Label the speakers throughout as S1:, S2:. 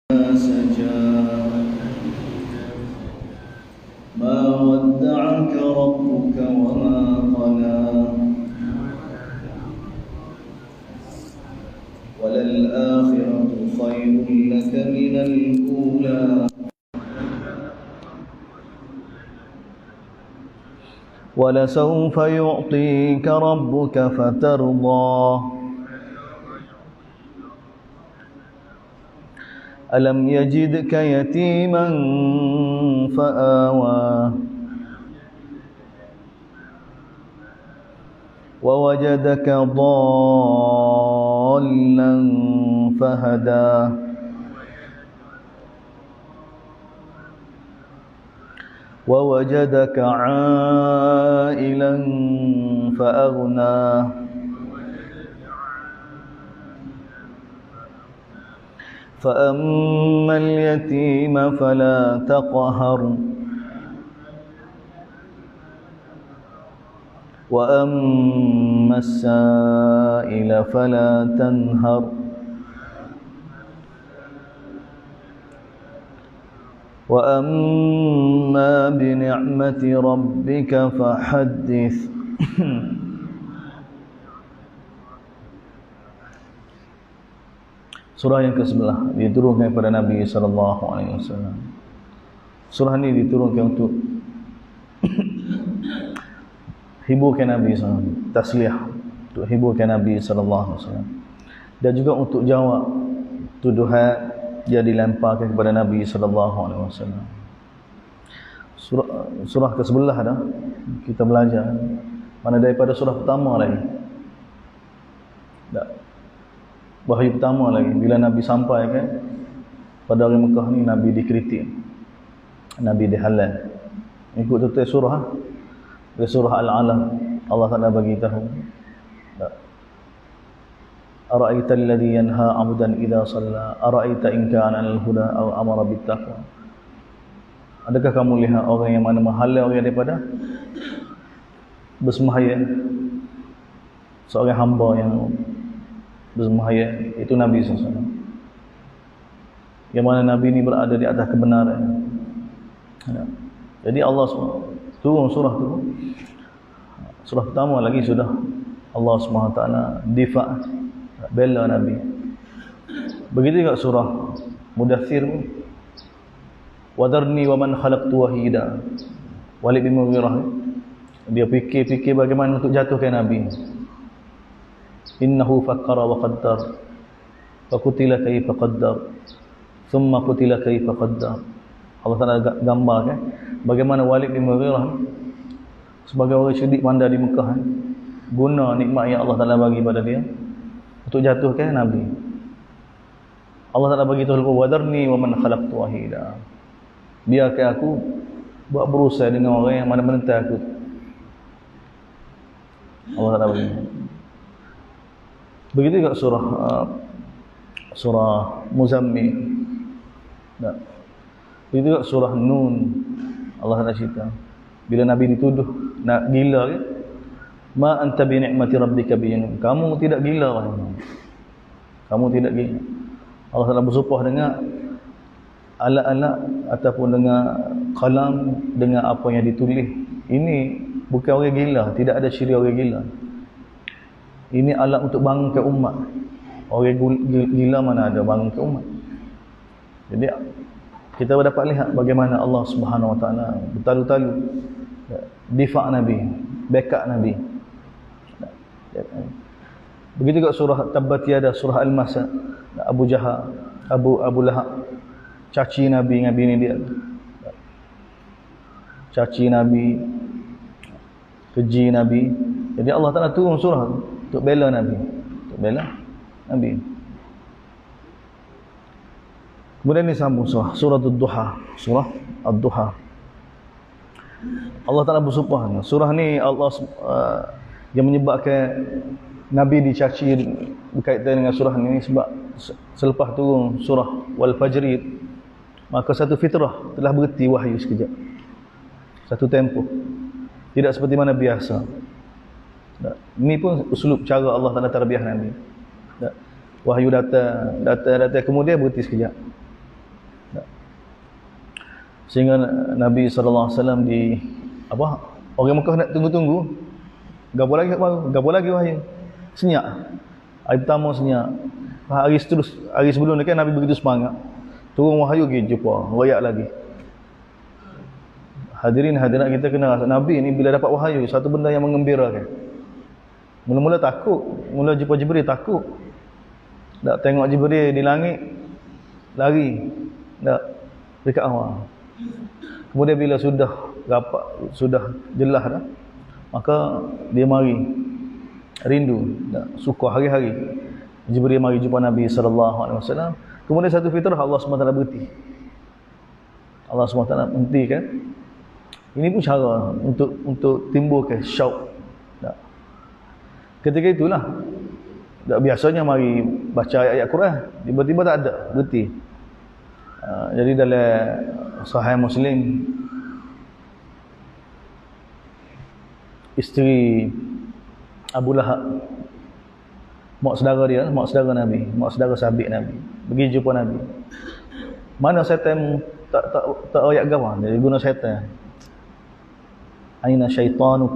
S1: سجى ما ودعك ربك وما قلى وللآخرة خير لك من الأولى ولسوف يعطيك ربك فترضى ألم يجدك يتيما فآوى ووجدك ضالا فهدى ووجدك عائلا فأغنى فأما اليتيم فلا تقهر وأما السائل فلا تنهر وأما بنعمة ربك فحدث. Surah yang ke-11 diturunkan kepada Nabi SAW. Surah ini diturunkan untuk hiburkan Nabi SAW, tasliyah, untuk hiburkan Nabi SAW, dan juga untuk jawab tuduhan yang dilemparkan kepada Nabi SAW. Surah ke-11 dah kita belajar, mana daripada surah pertama lagi. Wahyu pertama lagi, bila Nabi sampai kan pada orang Mekah ni, Nabi dikritik, Nabi dihalal. Ikut tutup surah, surah Al-Alaq, Allah Taala bagi tahu, ara'aita alladhi yanha 'abdan idza shalla ara'aita in kana 'alal huda aw amara bit taqwa. Adakah kamu lihat orang yang mana menghalau orang daripada bersembahyang, seorang hamba yang bersembahyang, itu Nabi SAW, yang mana Nabi ini berada di atas kebenaran. Jadi Allah turun surah tu, surah pertama lagi sudah Allah SWT difa' bela Nabi. Begitu juga surah Mudaththir, wadarni wa man khalaqtu wahida, Walid bin Mughirah, dia fikir bagaimana untuk jatuhkan Nabi. Innahu fakkara wa qaddar wa qutila kaifa qaddar thumma qutila kaifa qaddar. Allah Taala gambarkan bagaimana Walid bin Mughirah sebagai orang cerdik pandai di Mekah, guna nikmat yang Allah Taala bagi pada dia untuk jatuhkan Nabi. Allah Taala bagi tahu, wadarni wa man khalaqtu wahida, biarkan aku buat berusaha dengan orang yang mana menentang aku. Allah Taala bagi. Begitu juga surah Muzammil. Begitu juga surah Nun. Allah Taala cerita bila Nabi dituduh nak gila kan, ma anta bi ni'mati rabbika biyun, kamu tidak gila wahai, kamu tidak gila. Allah Taala bersumpah dengan alat-alat ataupun dengan kalam, dengan apa yang ditulis, ini bukan orang gila, tidak ada ciri orang gila. Ini alat untuk bangunkan umat. Orang gila mana ada bangunkan umat. Jadi kita dapat lihat bagaimana Allah Subhanahu Wa Taala bertalu-talu difa' Nabi, backup Nabi. Begitu juga surah Tabbat Yada, surah Al-Masad, Abu Jahal, Abu Lahab, caci Nabi dengan bini dia, caci Nabi, keji Nabi. Jadi Allah Taala turun surah untuk bela Nabi, untuk bela Nabi. Kemudian ini sambung surah Ad-Duha, surah Ad-Duha. Allah Taala bersumpah. Surah ni Allah yang menyebabkan Nabi dicaci berkaitan dengan surah ni sebab selepas turun surah Wal Fajri, maka satu fitrah telah berhenti wahyu sekejap, satu tempoh, tidak seperti mana biasa. Ini pun uslub cara Allah Taala tarbiyah Nabi. Wahyu datang kemudian berhenti sekejap. Sehingga Nabi SAW di apa, orang Mekah nak tunggu-tunggu, gapo lagi wahyu. Senyap. Hari pertama senyap. Hari sebelum ni kan Nabi begitu semangat. Turun wahyu lagi jumpa, royak lagi. Hadirin hadirat, kita kena rasa Nabi ni bila dapat wahyu satu benda yang mengembirakan. Mula-mula takut, mula jumpa Jibril takut. Tak tengok Jibril di langit, lari. Tak dekat awal. Kemudian bila sudah rapat, sudah jelas dah, maka dia mari rindu, tak suka hari-hari Jibril mari jumpa Nabi SAW. Kemudian satu fitrah Allah SWT berhenti. Allah SWT berhenti kan. Ini pun cara untuk timbulkan syauk. Tak. Ketika itulah, tak biasanya mari baca ayat-ayat Quran, tiba-tiba tak ada, berhenti. Jadi dalam Sahih Muslim, isteri Abu Lahab, mak saudara Nabi, mak saudara sahabat Nabi, pergi jumpa Nabi. Mana syaitan tak ayat gawang, dia guna syaitan. Aina syaitanuk?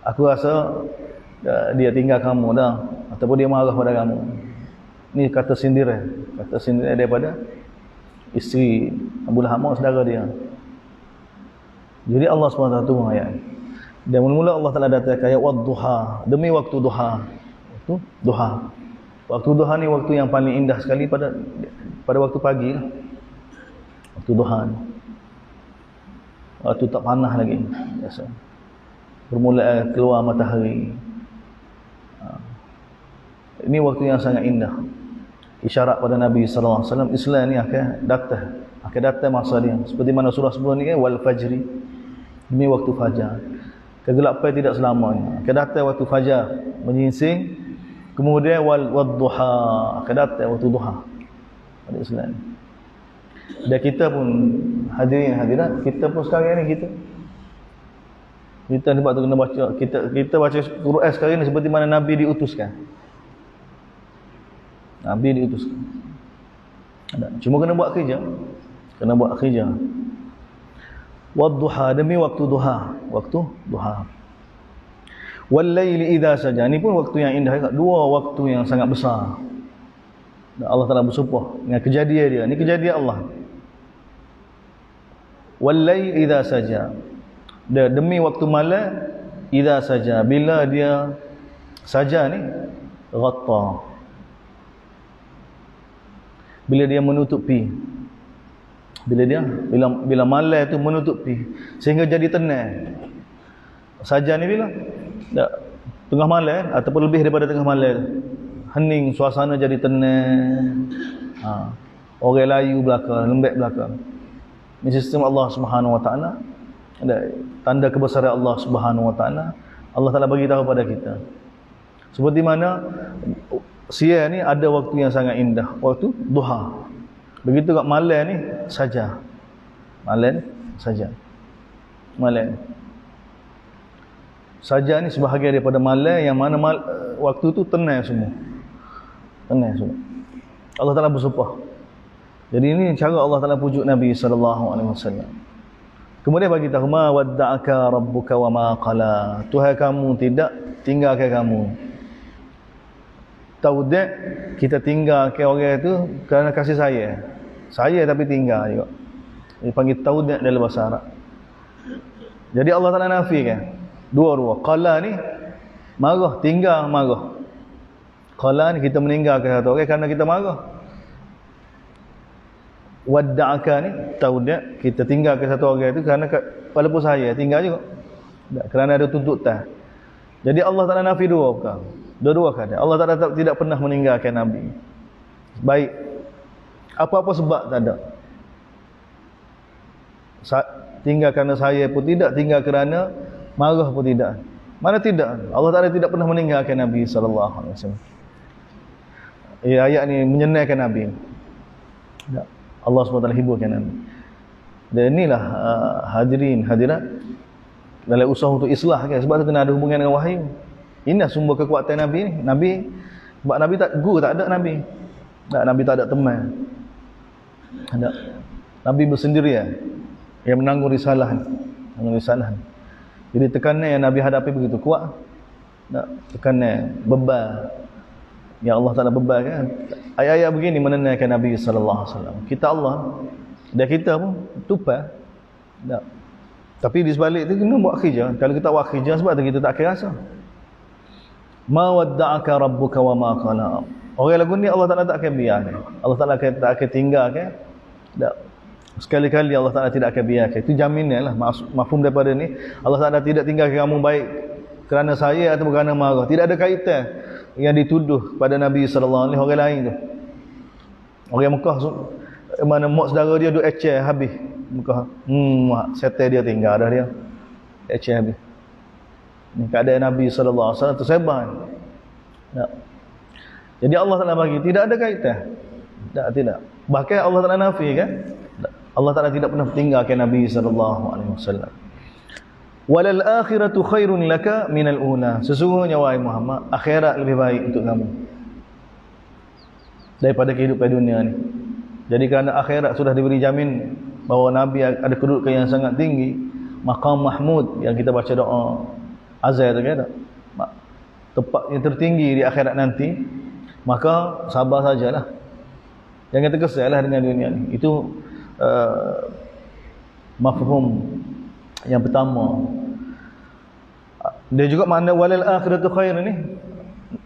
S1: Aku rasa dia tinggal kamu dah, ataupun dia marah pada kamu. Ni kata sindiran daripada isteri Abu Lahab, mak saudara dia. Jadi Allah SWT turun ayat. Dan mula-mula Allah Ta'ala datang ayat wadduha, demi waktu duha. Waktu duha. Waktu duha ni waktu yang paling indah sekali pada waktu pagi. Waktu duha ni. Waktu tak panas lagi. Biasa. Permulaan keluar matahari. Ini waktu yang sangat indah. Isyarat pada Nabi SAW, Islam ni akan datang masa dia. Seperti mana surah sebelum ni kan, wal fajri. Demi waktu fajar. Kegelapan tidak selamanya. Akan datang waktu fajar menyingsing. Kemudian wal duha, akan datang waktu duha. Pada Islam. Dan kita pun hadirin hadirat, kita pun sekarang ni kita sebab tu kena baca, kita baca Quran sekarang ni seperti mana Nabi diutuskan. Nabi diutuskan. Cuma kena buat kerja. Wadduha, demi waktu duha. Waktu duha. Wal laili idza saja. Ini pun waktu yang indah. Dua waktu yang sangat besar. Allah Ta'ala bersumpah dengan kejadian dia. Ini kejadian Allah. Wal laili idza saja. Demi waktu malam idza saja. Bila dia saja ni ghatta. Bila dia menutupi. Bila malam tu menutupi sehingga jadi tenang. Saja ni bila tengah malam ataupun lebih daripada tengah malam, hening, suasana jadi tenang. Orang layu belakang, lembek belakang. Ini sistem Allah Subhanahu Wa Taala. Ada tanda kebesaran Allah Subhanahu Wa Taala. Allah Taala bagi tahu pada kita. Seperti mana siang ni ada waktu yang sangat indah, waktu duha. Begitu kat malam ni saja. Malam saja ni sebahagian daripada malam yang mana waktu tu tenang semua. Allah Ta'ala bersumpah. Jadi ini cara Allah Ta'ala pujuk Nabi SAW. Kemudian bagi tahu, ma wadda'aka rabbuka wa ma qala. Tuhan kamu tidak tinggalkan kamu. Taudak, kita tinggalkan orang itu kerana kasih saya tapi tinggal juga. Dia panggil taudak dalam bahasa Arab. Jadi Allah Ta'ala nafikan dua-dua. Qala ni marah, tinggal marah. Qala ni kita meninggalkan satu orang kerana kita marah. Wadda'aka ni taudak, kita tinggalkan satu orang itu kerana walaupun saya tinggal juga. Kerana ada tuntutan. Jadi Allah Ta'ala nafi dua perkara. Dua-dua kata. Allah Ta'ala tidak pernah meninggalkan Nabi. Baik. Apa-apa sebab tak ada. Tinggal kerana saya pun tidak, tinggal kerana marah pun tidak. Mana tidak? Allah Ta'ala tidak pernah meninggalkan Nabi SAW. Ayat ni menyenangkan Nabi. Allah SWT hiburkan Nabi. Dan inilah hadirin hadirat dalam usaha untuk islah kan. Sebab tu kena ada hubungan dengan wahyu. Inilah sumber kekuatan Nabi ni. Sebab Nabi tak guru, tak ada Nabi. Nabi tak ada teman. Nabi bersendirian yang menanggung risalah. Jadi tekanan yang Nabi hadapi begitu kuat. Tekanan, beban yang Allah Ta'ala bebankan. Ayat-ayat begini menenangkan Nabi SAW. Kita Allah, dan kita pun tupai. Tapi di sebalik itu kena buat kerja. Kalau kita buat kerja, sebab tu kita tak akan rasa. Ma wadda'aka rabbuka wa ma qala. Orang lagu ni Allah Ta'ala tak akan biarkan. Allah Ta'ala tak akan tinggalkan. Tak. Sekali-kali Allah Ta'ala tidak akan biarkan. Itu jaminan lah. Mafhum daripada ni. Allah Ta'ala tidak tinggalkan kamu baik kerana saya atau kerana marah. Tidak ada kaitan yang dituduh pada Nabi SAW oleh orang lain tu. Orang Mekah mana mak saudara dia duduk eceh habis Mekah. Setel dia tinggal dah dia. Eceh habis. Ni keadaan Nabi SAW tersebar. Tak. Jadi Allah Ta'ala bagi tidak ada kaitan. Tidak. Bahkan Allah Ta'ala nafi kan? Allah Ta'ala tidak pernah tinggalkan Nabi SAW. Walal akhiratu khairun laka minal ula. Sesungguhnya wahai Muhammad, akhirat lebih baik untuk kamu daripada kehidupan dunia ni. Jadi kerana akhirat sudah diberi jamin bahawa Nabi ada kedudukan yang sangat tinggi, maqam mahmud yang kita baca doa azal tu kan, tempat yang tertinggi di akhirat nanti, maka sabar sajalah, jangan terkesallah dengan dunia ni. Itu mafhum yang pertama. Dia juga makna walal akhiratu khair ni,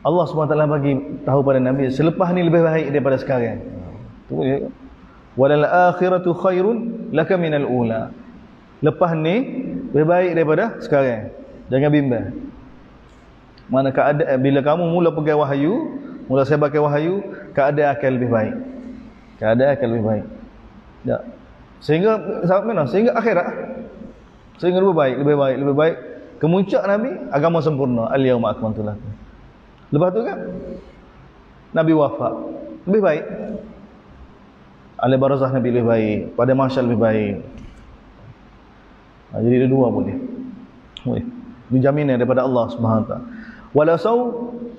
S1: Allah SWT bagi tahu pada Nabi selepas ni lebih baik daripada sekarang. Tu dia. Walal akhiratu khairun laka minal ula. Lepas ni lebih baik daripada sekarang. Jangan bimbang. Mana keadaan bila kamu mula pegang wahyu, mula saya pakai wahyu, keadaan akan lebih baik. Keadaan akan lebih baik. Ya. Sehingga akhirat sehingga lebih baik. Kemuncak Nabi agama sempurna. Al-yauma akmaltu lakum. Lepas tu kan Nabi wafat. Lebih baik. Alam barzakh Nabi lebih baik, pada mahsyar lebih baik. Jadi ada dua boleh. Ini jaminan daripada Allah Subhanahu Wa Taala. Wala saw,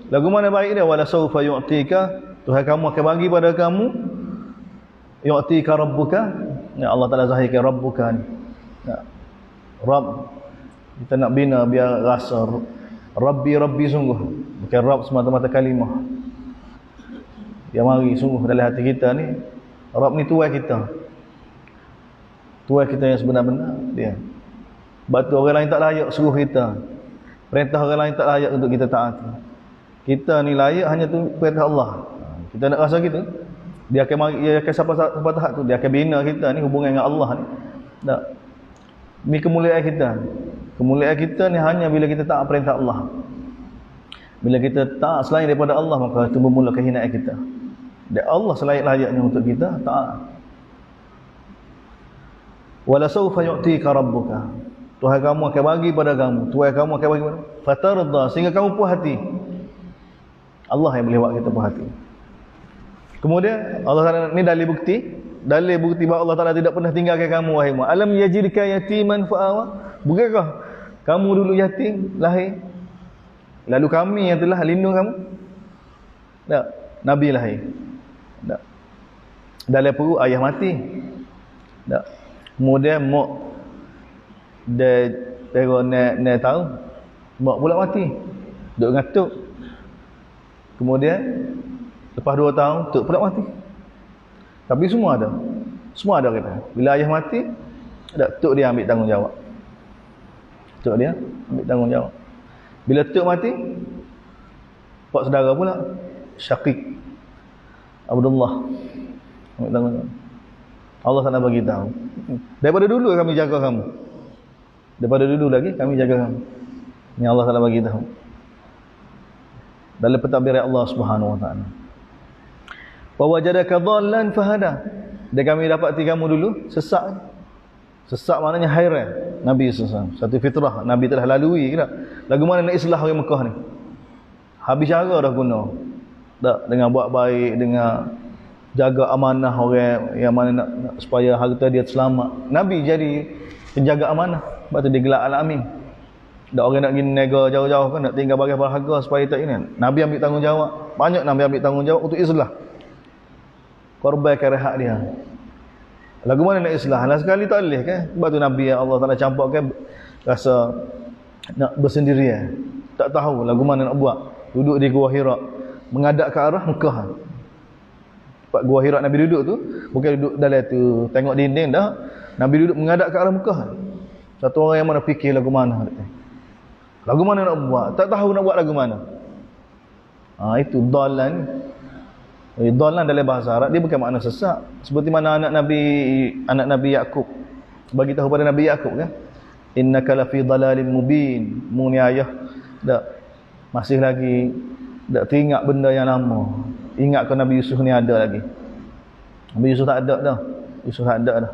S1: lagu mana baik dia? Wala sawfa yu'tika, Tuhan kamu akan bagi pada kamu, yu'tika rabbuka. Ya, Allah Taala zahirkan rabbuka ni. Ya. Rabb, kita nak bina biar rasa Rabbi sungguh, bukan Rabb semata-mata kalimah. Dia mari sungguh dalam hati kita ni. Rabb ni tuai kita. Tuai kita yang sebenar-benar dia. Batu orang lain tak layak suruh kita. Perintah orang lain tak layak untuk kita taati. Kita ni layak hanya tu perintah Allah. Kita nak rasa gitu, dia akan siapa tahap tu, dia akan bina kita ni hubungan dengan Allah ni. Tak. Ini kemuliaan kita. Kemuliaan kita ni hanya bila kita taat perintah Allah. Bila kita taat selain daripada Allah, maka itu bermula kehinaan kita. Dan Allah selayak-layaknya untuk kita taat. Wala sawfa yu'tika rabbuka. Tuhan kamu akan bagi pada kamu, Tuhan kamu akan bagi pada fatarda, sehingga kamu puas hati. Allah yang boleh buat kita puas hati. Kemudian Allah Taala ni dalil bukti bahawa Allah Taala tidak pernah tinggalkan kamu wahai Muhammad. Alam yajidka yatiman fa'awa. Bukankah kamu dulu yatim lahir, lalu kami yang telah lindung kamu? Tak, Nabi lahir. Tak. Dalam perut ayah mati. Tak. Kemudian mak dia nak tahu, mak pula mati. Duk ngatuk. Kemudian lepas 2 tahun tok pula mati. Tapi semua ada. Semua ada kata. Bila ayah mati, tok dia ambil tanggungjawab. Tok dia ambil tanggungjawab. Bila tok mati, pak saudara pula, Syaqiq Abdullah ambil tanggungjawab. Allah Taala bagi tahu. Daripada dulu kami jaga kamu. Daripada dulu lagi kami jaga kamu. Ini Allah Taala bagi tahu. Dalam pentadbiran Allah Subhanahu Wa Taala. Wa wajadaka dhallan fahada. Dan kami dapati kamu dulu sesat. Sesat maknanya hairan. Nabi SAW, satu fitrah Nabi telah lalui tak? Lagu mana nak islah orang Mekah ni? Habis cara dah guna. Tak, dengan buat baik, dengan jaga amanah orang yang mana nak supaya harta dia selamat. Nabi jadi penjaga amanah. Sebab tu dia gelar Al-Amin. Tak orang nak pergi nega jauh-jauh kan, nak tinggal bagai berharga supaya tak ini. Nabi ambil tanggungjawab. Banyak Nabi ambil tanggungjawab untuk islah. Korbankan hak dia. Lagu mana nak islah? Lah sekali tak boleh kan? Sebab tu Nabi Allah Ta'ala campurkan rasa nak bersendirian. Tak tahu lagu mana nak buat. Duduk di Gua Hira, menghadap ke arah Mekah. Tempat Gua Hira Nabi duduk tu, bukan duduk dalam tu tengok dinding dah. Nabi duduk menghadap ke arah Mekah. Satu orang yang mana fikir lagu mana. Lagu mana nak buat? Tak tahu nak buat lagu mana. Itu dalan. Dalan dalam bahasa Arab dia bukan makna sesat. Seperti mana anak Nabi Yakub bagi tahu pada Nabi Yakub kan, innaka lafi dalalin mubin. Mu ni ayah dak masih lagi dak teringat benda yang lama. Ingat ke Nabi Yusuf ni ada lagi. Nabi Yusuf tak ada dah. Yusuf tak ada dah.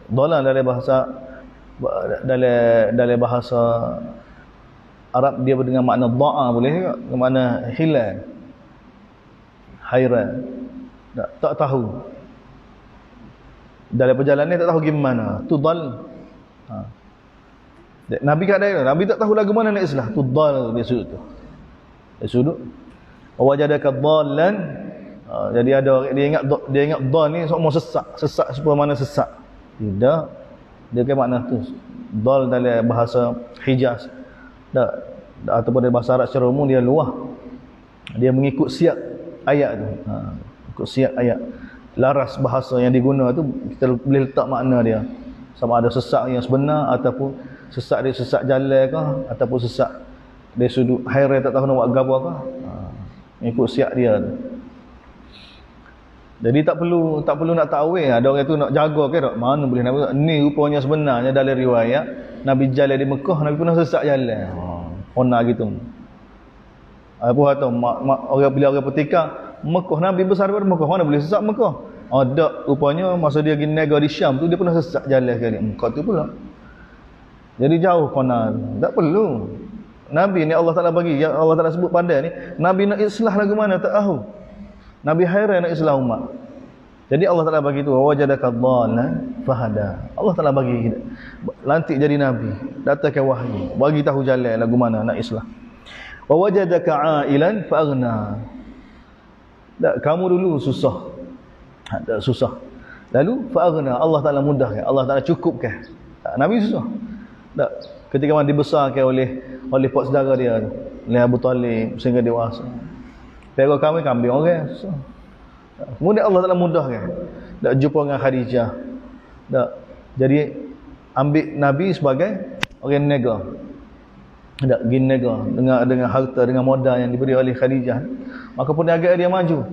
S1: Dalan dalam bahasa Arab dia dengan makna da'a boleh juga, dengan makna hilal. Hairan, tak tahu dalam perjalanan tak tahu gimana tu dal. Nabi kat daerah Nabi tak tahu lagu mana nak islah tu dal dia sudut tu dia sudut wajadaka dallan. Jadi ada dia ingat dal ni semua sesak seperti mana sesak tidak, dia ke makna tu dal dalam bahasa Hijaz ataupun dalam bahasa Arab secara umum dia luah, dia mengikut siap ayat tu. Ikut siap ayat. Laras bahasa yang diguna tu kita boleh letak makna dia. Sama ada sesak yang sebenar ataupun sesak dia sesak jalan ke ataupun sesak dia sudut hairan tak tahu nak buat gapo ke. Ikut siap dia tu. Jadi tak perlu nak takwil. Ada orang tu nak jaga ke tak? Mana boleh nak ni rupanya sebenarnya dalam riwayat Nabi jalan di Mekah Nabi pernah sesak jalan. Ona gitu. Apa kata orang bila orang petikar Mekah Nabi besar daripada Mekah, mana boleh sesak Mekah? Ada rupanya masa dia pergi niaga di Syam tu dia pernah sesak jalan sekali. Mekah tu pula. Jadi jauh konan. Tak perlu. Nabi ni Allah Taala bagi, yang Allah Taala sebut pada ni, Nabi nak islah lagu mana tak tahu. Nabi hairan nak islah umat. Jadi Allah Taala bagi tu wajadaka dhallan fahada. Allah Taala bagi lantik jadi nabi, datangkan wahyu, bagi tahu jalan lagu mana nak islah. Wa wajadaka ailan fa aghna. Tak, kamu dulu susah. Tak susah. Lalu fa aghna, Allah Taala mudahkan, Allah Taala cukupkan. Tak, Nabi susah. Tak, ketika mana dibesarkan oleh pak saudara dia, oleh Abu Talib sehingga dewasa. Pera kami kambing orang susah. Tak, kemudian Allah Taala mudahkan. Tak jumpa dengan Khadijah. Tak, jadi ambil Nabi sebagai orang niaga. Tak gin niaga dengan harta, dengan modal yang diberi oleh Khadijah, maka perniagaan dia maju.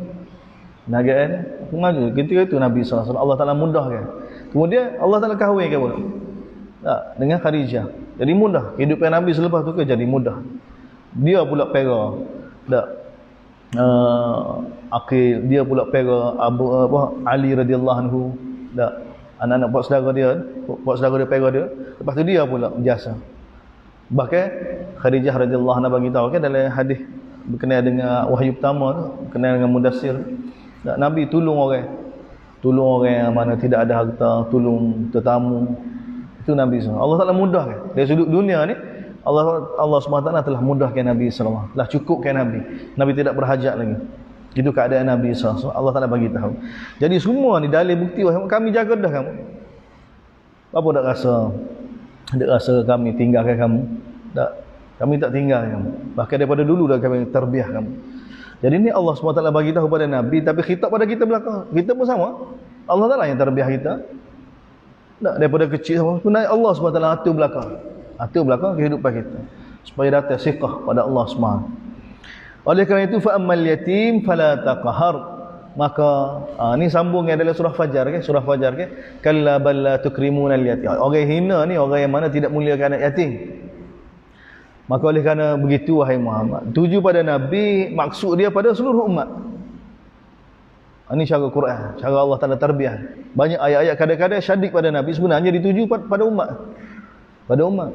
S1: Perniagaan dia maju. Ketika itu Nabi SAW Allah Taala mudahkan. Kemudian Allah Taala kahwinkan pula dengan Khadijah. Jadi mudah. Kehidupan Nabi selepas tu ke jadi mudah. Dia pula pera. Tak akil dia pula pera Ali radhiyallahu anhu. Tak anak-anak pak saudara dia pera dia. Lepas tu dia pula jasa. Bahkan Khadijah radhiyallahu anha bagi tahu kan dalam hadis berkenaan dengan wahyu pertama tu, berkenaan dengan Mudassir, Nabi tolong orang yang mana tidak ada harta, tolong tetamu. Itu Nabi SAW. Allah Taala mudahkan. Dari sudut dunia ni Allah SWT telah mudahkan Nabi SAW. Telah cukupkan Nabi. Nabi tidak berhajat lagi. Itu keadaan Nabi SAW. Allah Taala bagi tahu. Jadi semua ni dalil bukti kami jaga dah kamu. Apa tak rasa kami tinggalkan kamu? Tak, kami tak tinggalkan kamu. Bahkan daripada dulu dah kami terbiah kamu. Jadi ni Allah SWT bagi tahu pada Nabi, tapi khitab pada kita belakang. Kita pun sama. Allah Taala yang terbiah kita. Tak, daripada kecil sama. Sebenarnya Allah SWT atur belakang kehidupan kita. Supaya datang siqah pada Allah SWT. Oleh kerana itu fa ammal yatim fala taqhar. Maka ni sambung yang dalam surah Fajar kan, surah Fajar kan, kalla bal la tukrimunal yatim. Orang hina ni orang yang mana tidak muliakan anak yatim. Maka oleh kerana begitu wahai Muhammad, tuju pada Nabi, maksud dia pada seluruh umat. Ini cara Quran, cara Allah Taala terbiah. Banyak ayat-ayat kadang-kadang syadik pada Nabi sebenarnya dituju pada umat. Pada umat.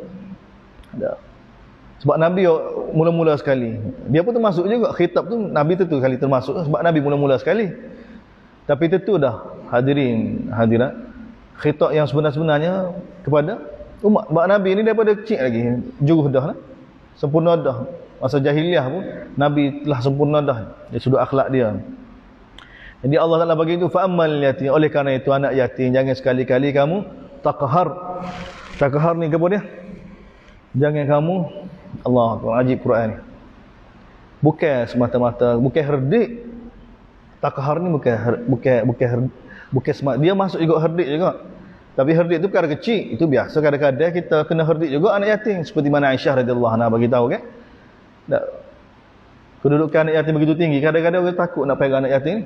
S1: Sebab Nabi mula-mula sekali, dia pun termasuk juga khitab tu, Nabi tentu kali termasuk sebab Nabi mula-mula sekali. Tapi tentu dah hadirat khitab yang sebenar-sebenarnya kepada umat. Sebab Nabi ni daripada kecil lagi juruh dah lah. Sempurna dah. Masa jahiliah pun Nabi telah sempurna dah dari sudut akhlak dia. Jadi Allah Taala bagi itu fa ammal yatim, oleh kerana itu anak yatim jangan sekali-kali kamu taqhar. Taqhar ni apa dia? Jangan kamu Allah Akbar, ajib Quran ni. Bukan semata-mata bukan herdik. Taqhar ni bukan semata dia masuk juga herdik juga. Tapi herdik itu perkara kecil, itu biasa kadang-kadang kita kena herdik juga anak yatim seperti mana Aisyah radhiyallahu anha bagi tahu kan. Tak. Kedudukan anak yatim begitu tinggi, kadang-kadang orang takut nak pegang anak yatim.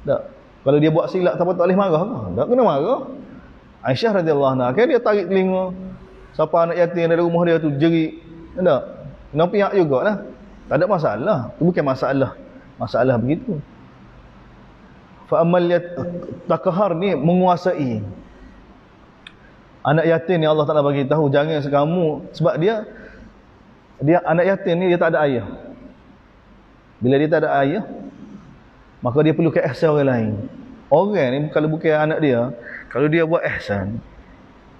S1: Tak. Kalau dia buat silap tak boleh marah ke? Tak kena marah. Aisyah radhiyallahu anha kan dia tarik telinga siapa anak yatim dari rumah dia tu jerit. Tak. Kena pihak jugalah. Tak ada masalah. Itu bukan masalah. Masalah begitu. Fa amal taqhar ni menguasai. Anak yatim ni Allah Taala bagi tahu jangan kamu, sebab dia anak yatim ni dia tak ada ayah. Bila dia tak ada ayah, maka dia perlu ke ihsan orang lain. Orang ni kalau bukan anak dia, kalau dia buat ihsan,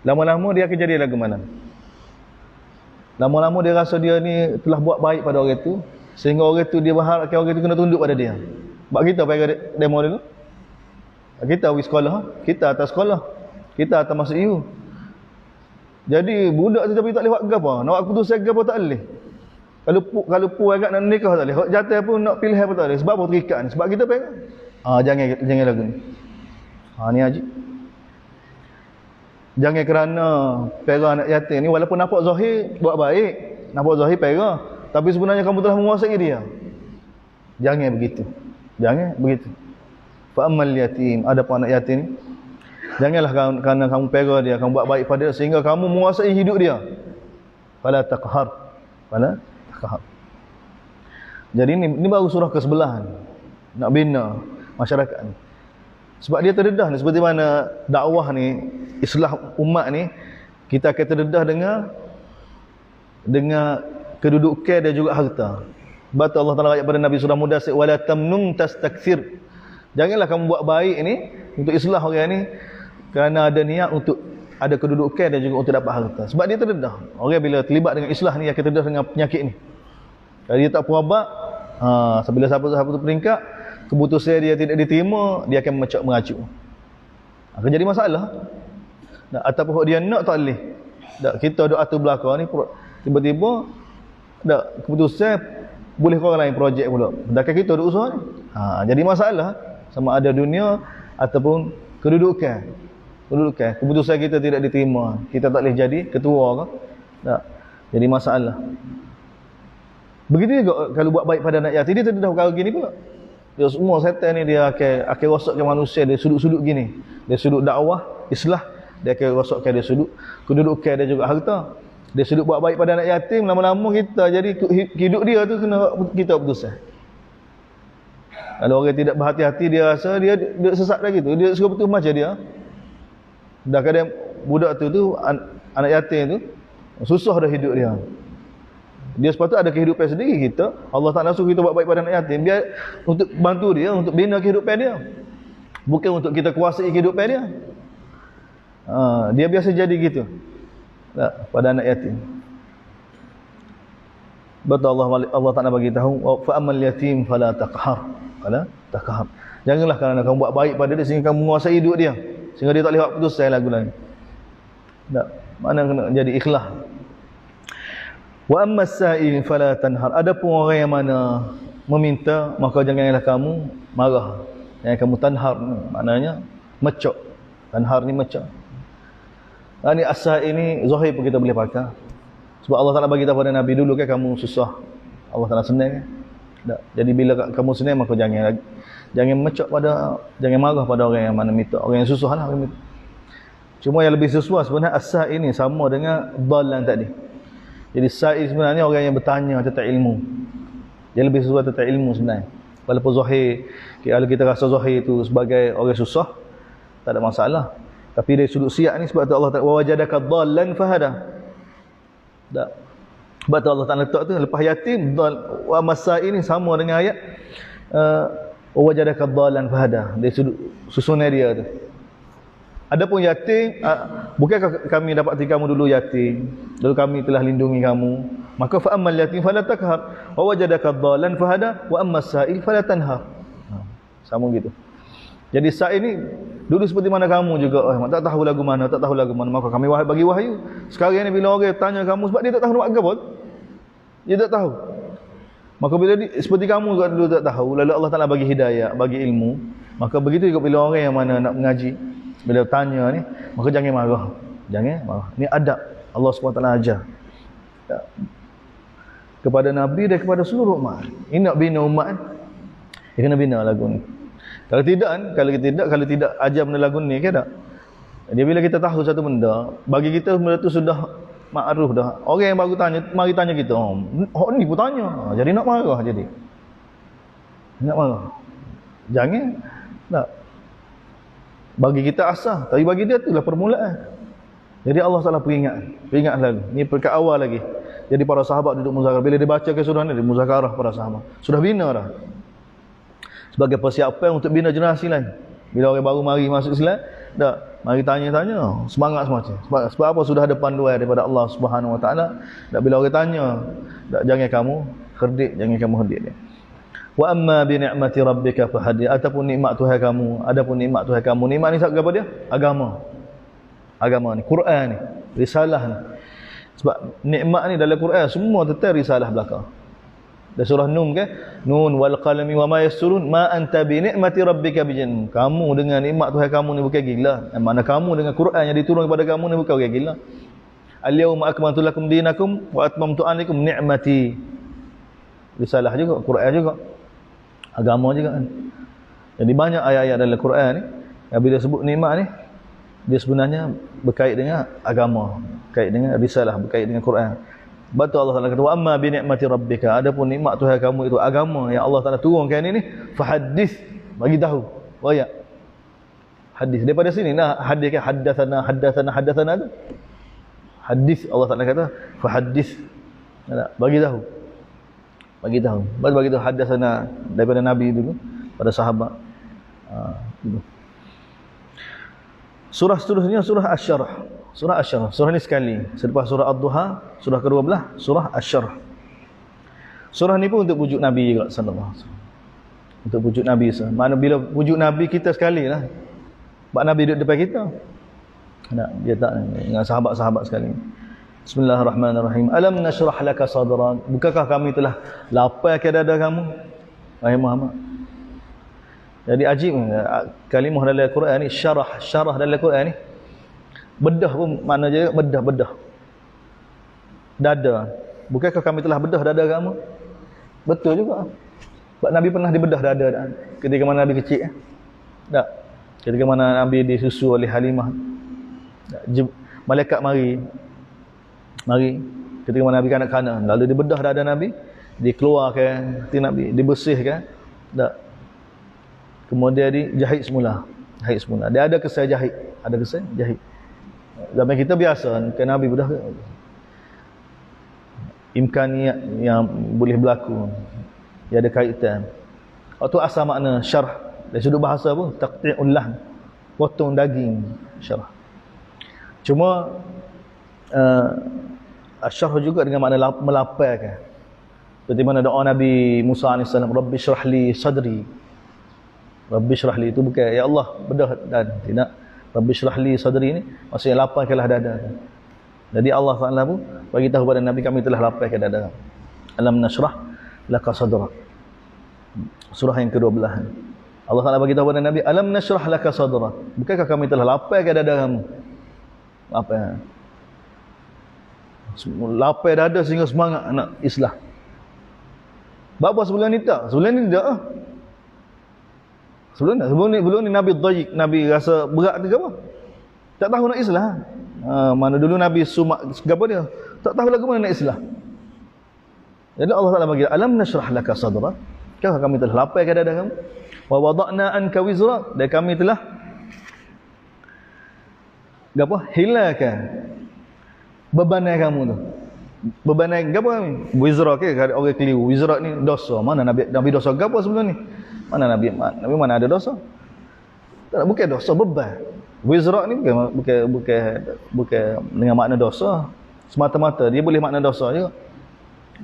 S1: lama-lama dia akan jadi lagu mana? Lama-lama dia rasa dia ni telah buat baik pada orang tu, sehingga orang tu dia berharapkan orang tu kena tunduk pada dia. Sebab kita pergi demo dulu. Kita pergi sekolah, kita atas sekolah, kita atas masuk EU. Jadi budak tu tapi tak boleh buat apa. Nak buat keputusan apa tak boleh. Kalau pu agak nak nikah tak boleh. Hak jatuh pun nak pilih apa tak boleh. Sebab apa terikat ni? Sebab kita pegang. Jangan lagu ni. Ni haji. Jangan kerana pegang anak yatim ni walaupun nampak zahir buat baik, nampak zahir pegang, tapi sebenarnya kamu telah menguasai dia. Jangan begitu. Jangan begitu. Fa ammal yatim, ada pun anak yatim ni janganlah kerana kamu pegang dia, kamu buat baik pada dia sehingga kamu menguasai hidup dia. Fala taqhar. Fala taqhar. Jadi ini baru surah ke-11 nak bina masyarakat ni. Sebab dia terdedah ni seperti mana dakwah ni, islah umat ni, kita akan terdedah dengan kedudukan dan juga harta. Sebab tu Allah Taala ayat pada Nabi surah Mudaththir wala tamnun tastakthir. Janganlah kamu buat baik ni untuk islah orang ni kerana ada niat untuk ada kedudukan dan juga untuk dapat harta. Sebab dia terdedah. Orang bila terlibat dengan islah ni akan terdedah dengan penyakit ni. Kalau dia tak puabak, bila satu peringkat, keputusan dia tidak diterima, dia akan mengacu. Akan jadi masalah. Ataupun dia nak tak boleh. Kita duk atur belakang ni, tiba-tiba keputusan boleh orang lain projek pula. Sedangkan kita duk usaha ni. Jadi masalah sama ada dunia ataupun kedudukan. Keputusan kita tidak diterima, kita tak boleh jadi ketua ke? Tak. Jadi masalah. Begitu juga kalau buat baik pada anak yatim, dia terdedah perkara gini pula. Dia semua setan ni dia akan rosakkan manusia dari sudut-sudut gini. Dari sudut dakwah, islah, dia akan rosakkan dari sudut kedudukan dan juga harta. Dia sudut buat baik pada anak yatim, lama-lama kita jadi hidup dia tu kena kita putuskan. Kalau orang tidak berhati-hati, dia rasa dia sesat dah gitu. Dia suka betul macam dia. Dah kadang budak tu anak yatim tu susah dah hidup dia. Dia sepatutnya ada kehidupan sendiri kita. Allah Taala suruh kita buat baik pada anak yatim biar untuk bantu dia, untuk bina kehidupan dia. Bukan untuk kita kuasai kehidupan dia. Dia biasa jadi gitu. Pada anak yatim. Betul Allah Taala bagi tahu fa amal yatim fala taqhar. Fala taqhar. Janganlah kerana kamu buat baik pada dia sehingga kamu menguasai hidup dia. Sehingga dia tak boleh buat putusan lagu lain. Tak. Mana kena jadi ikhlas. Wa ammas sa'il fala tanhar. Adapun orang yang mana meminta, maka janganlah kamu marah. Jangan kamu tanhar, maknanya mecok. Tanhar ni mecok. Ini as-sa'il ni zahir pun kita boleh pakai. Sebab Allah Taala bagi tahu pada Nabi dulu kan kamu susah. Allah Taala senang kan? Tak. Jadi bila kamu senang maka jangan mecok jangan marah pada orang yang mana minta. Orang yang susah lah orang minta. Cuma yang lebih sesuai sebenarnya as-sa'il ni sama dengan dhallan tadi. Jadi sa'il sebenarnya orang yang bertanya tentang ilmu. Dia lebih sesuai tentang ilmu sebenarnya. Walaupun zahir, kalau kita rasa zahir itu sebagai orang susah, tak ada masalah. Tapi dari sudut siap ni sebab tu Allah Ta'ala wajadaka dhallan fahada. Tak. Sebab tu Allah Ta'ala letak tu lepas yatim wa masa'il ni sama dengan ayat wajadaka dhallan fahada. Dari sudut susunan dia tu. Adapun yatim, bukankah kami dapati kamu dulu yatim, lalu kami telah lindungi kamu, maka fa ammal yatim fala takhar wa wajadaka dhallan fahada wa ammas sa'il fala tanhar. Sama gitu. Jadi Sa'id ni dulu seperti mana kamu juga, tak tahu lagu mana, maka kami bagi wahyu. Sekarang ni bila orang tanya kamu, sebab dia tak tahu nak buat apa, dia tak tahu. Maka bila seperti kamu juga dulu tak tahu, lalu Allah Ta'ala bagi hidayah, bagi ilmu. Maka begitu juga bila orang yang mana nak mengaji, bila tanya ni, maka jangan marah. Ni adab Allah SWT ajar kepada Nabi dan kepada seluruh umat. Ini nak bina umat, dia kena bina lagu ni. Kalau tidak ajar benda lagu ni, kan tak? Jadi bila kita tahu satu benda, bagi kita benda tu sudah makruf dah. Orang yang baru tanya, mari tanya kita, ni pun tanya. Jadi nak marah jadi. Nak marah. Jangan. Tak. Bagi kita asah, tapi bagi dia itulah permulaan. Jadi Allah Taala peringat lalu. Ni perkat awal lagi. Jadi para sahabat duduk muzakarah. Bila dibaca ke surah ni, muzakarah para sahabat. Sudah bina dah. Sebagai persiapan untuk bina generasi lain. Bila orang baru mari masuk Islam, dah mari tanya-tanya, semangat semacam. Sebab apa? Sudah ada panduan daripada Allah Subhanahu Wa Taala. Dak bila orang tanya, dak jangan kamu herdik dia. Wa amma bi ni'mati rabbika fahaddith. Ataupun nikmat Tuhan kamu, nikmat ni apa dia? Agama ni, Quran ni, risalah ni. Sebab nikmat ni dalam Quran semua tentang risalah belaka. Dalam surah Nun kan, Nun wal qalami wa ma yasturun ma anta bi ni'mati rabbika bijannun. Kamu dengan nikmat Tuhan kamu ni bukan gila. Mana kamu dengan Quran yang diturun kepada kamu ni bukan orang gila. Al-yawma akmaltu lakum dinakum wa atmamtu 'alaikum ni'mati. Risalah juga, Quran juga. Agama juga kan. Jadi banyak ayat-ayat dalam Quran ni yang bila sebut nikmat ni, dia sebenarnya berkait dengan agama, berkait dengan risalah, berkait dengan Quran. Betul Allah Taala kata, wa amma bi ni'mati rabbika. Adapun nikmat Tuhan kamu itu agama yang Allah Taala turunkan ini, fahaddits, bagi tahu. Royak. Hadis daripada sini nah, hadis kan haddatsana tu. Hadis Allah Taala kata, fahaddits. Bagi tahu. Bagi tahu haddatsana daripada Nabi dulu pada sahabat. Surah seterusnya surah Asy-Syarh. Surah Asy-Syarh. Surah ni sekali. Selepas surah Ad-Duha, surah ke-12, surah Asy-Syarh. Surah ni pun untuk pujuk Nabi juga sallallahu alaihi wasallam. Untuk pujuk Nabi. Mana bila pujuk Nabi kita sekali lah. Sebab Nabi duduk depan kita. Dia tak dengan sahabat-sahabat sekali. Bismillahirrahmanirrahim. Alam nashrah laka sadrak. Bukankah kami telah lapangkan dada kamu, wahai Muhammad? Jadi ajib kalimah dalam Al-Quran ni, syarah dalam Al-Quran ni. Bedah pun makna je bedah. Dada. Bukankah kami telah bedah dada kamu? Betul juga. Sebab Nabi pernah dibedah dada ketika mana Nabi kecil. Tak. Ketika mana Nabi disusu oleh Halimah. Malaikat mari ketika mana Nabi kanak-kanak, lalu dibedah dada Nabi, dikeluarkan hati Nabi, dibersihkan. Tak. Kemudian dijahit semula. Dia ada kesan jahit. Zaman kita biasa kan Nabi bedah imkaniat yang boleh berlaku. Dia ada kaitan. Waktu asal makna syarh dari sudut bahasa pun taqti'ul lahm, potong daging syarh. Cuma syarh juga dengan makna melapangkan. Seperti mana doa Nabi Musa AS, Rabbi syrah li sadri. Rabbi syrah li itu bukan ya Allah bedah dan tidak. Rabbi syrah li sadri ini maksudnya lapangkanlah dada. Jadi Allah Taala pun bagi tahu kepada Nabi, kami telah lapangkan dada. Alam nashrah laka sadrak. Surah yang ke-12. Allah Taala bagi tahu kepada Nabi, alam nashrah laka sadrak. Bukankah kami telah lapangkan dada kamu? Apa? Lapang dada sehingga semangat nak Islam. Bapa sebelum ni tak? Sebelum ni tidak. Sebelum ni Nabi dhaik, Nabi rasa berat ke apa? Tak tahu nak Islam. Mana dulu Nabi sumak apa dia? Tak tahu lagu mana nak Islam. Jadi Allah Taala bagi, alam nashrah laka sadrak. Kau kami telah lapangkan dada kamu. Wa wada'na anka wizrak, dan kami telah hilangkan bebanan kamu tu. Bebanan gapo ni? Wizrak ke? Orang keliru. Wizrak ni dosa. Mana Nabi dosa gapo sebelum ni? Mana Nabi mana ada dosa? Tak, bukan dosa, beban. Wizrak ni bukan dengan makna dosa semata-mata. Dia boleh makna dosa juga.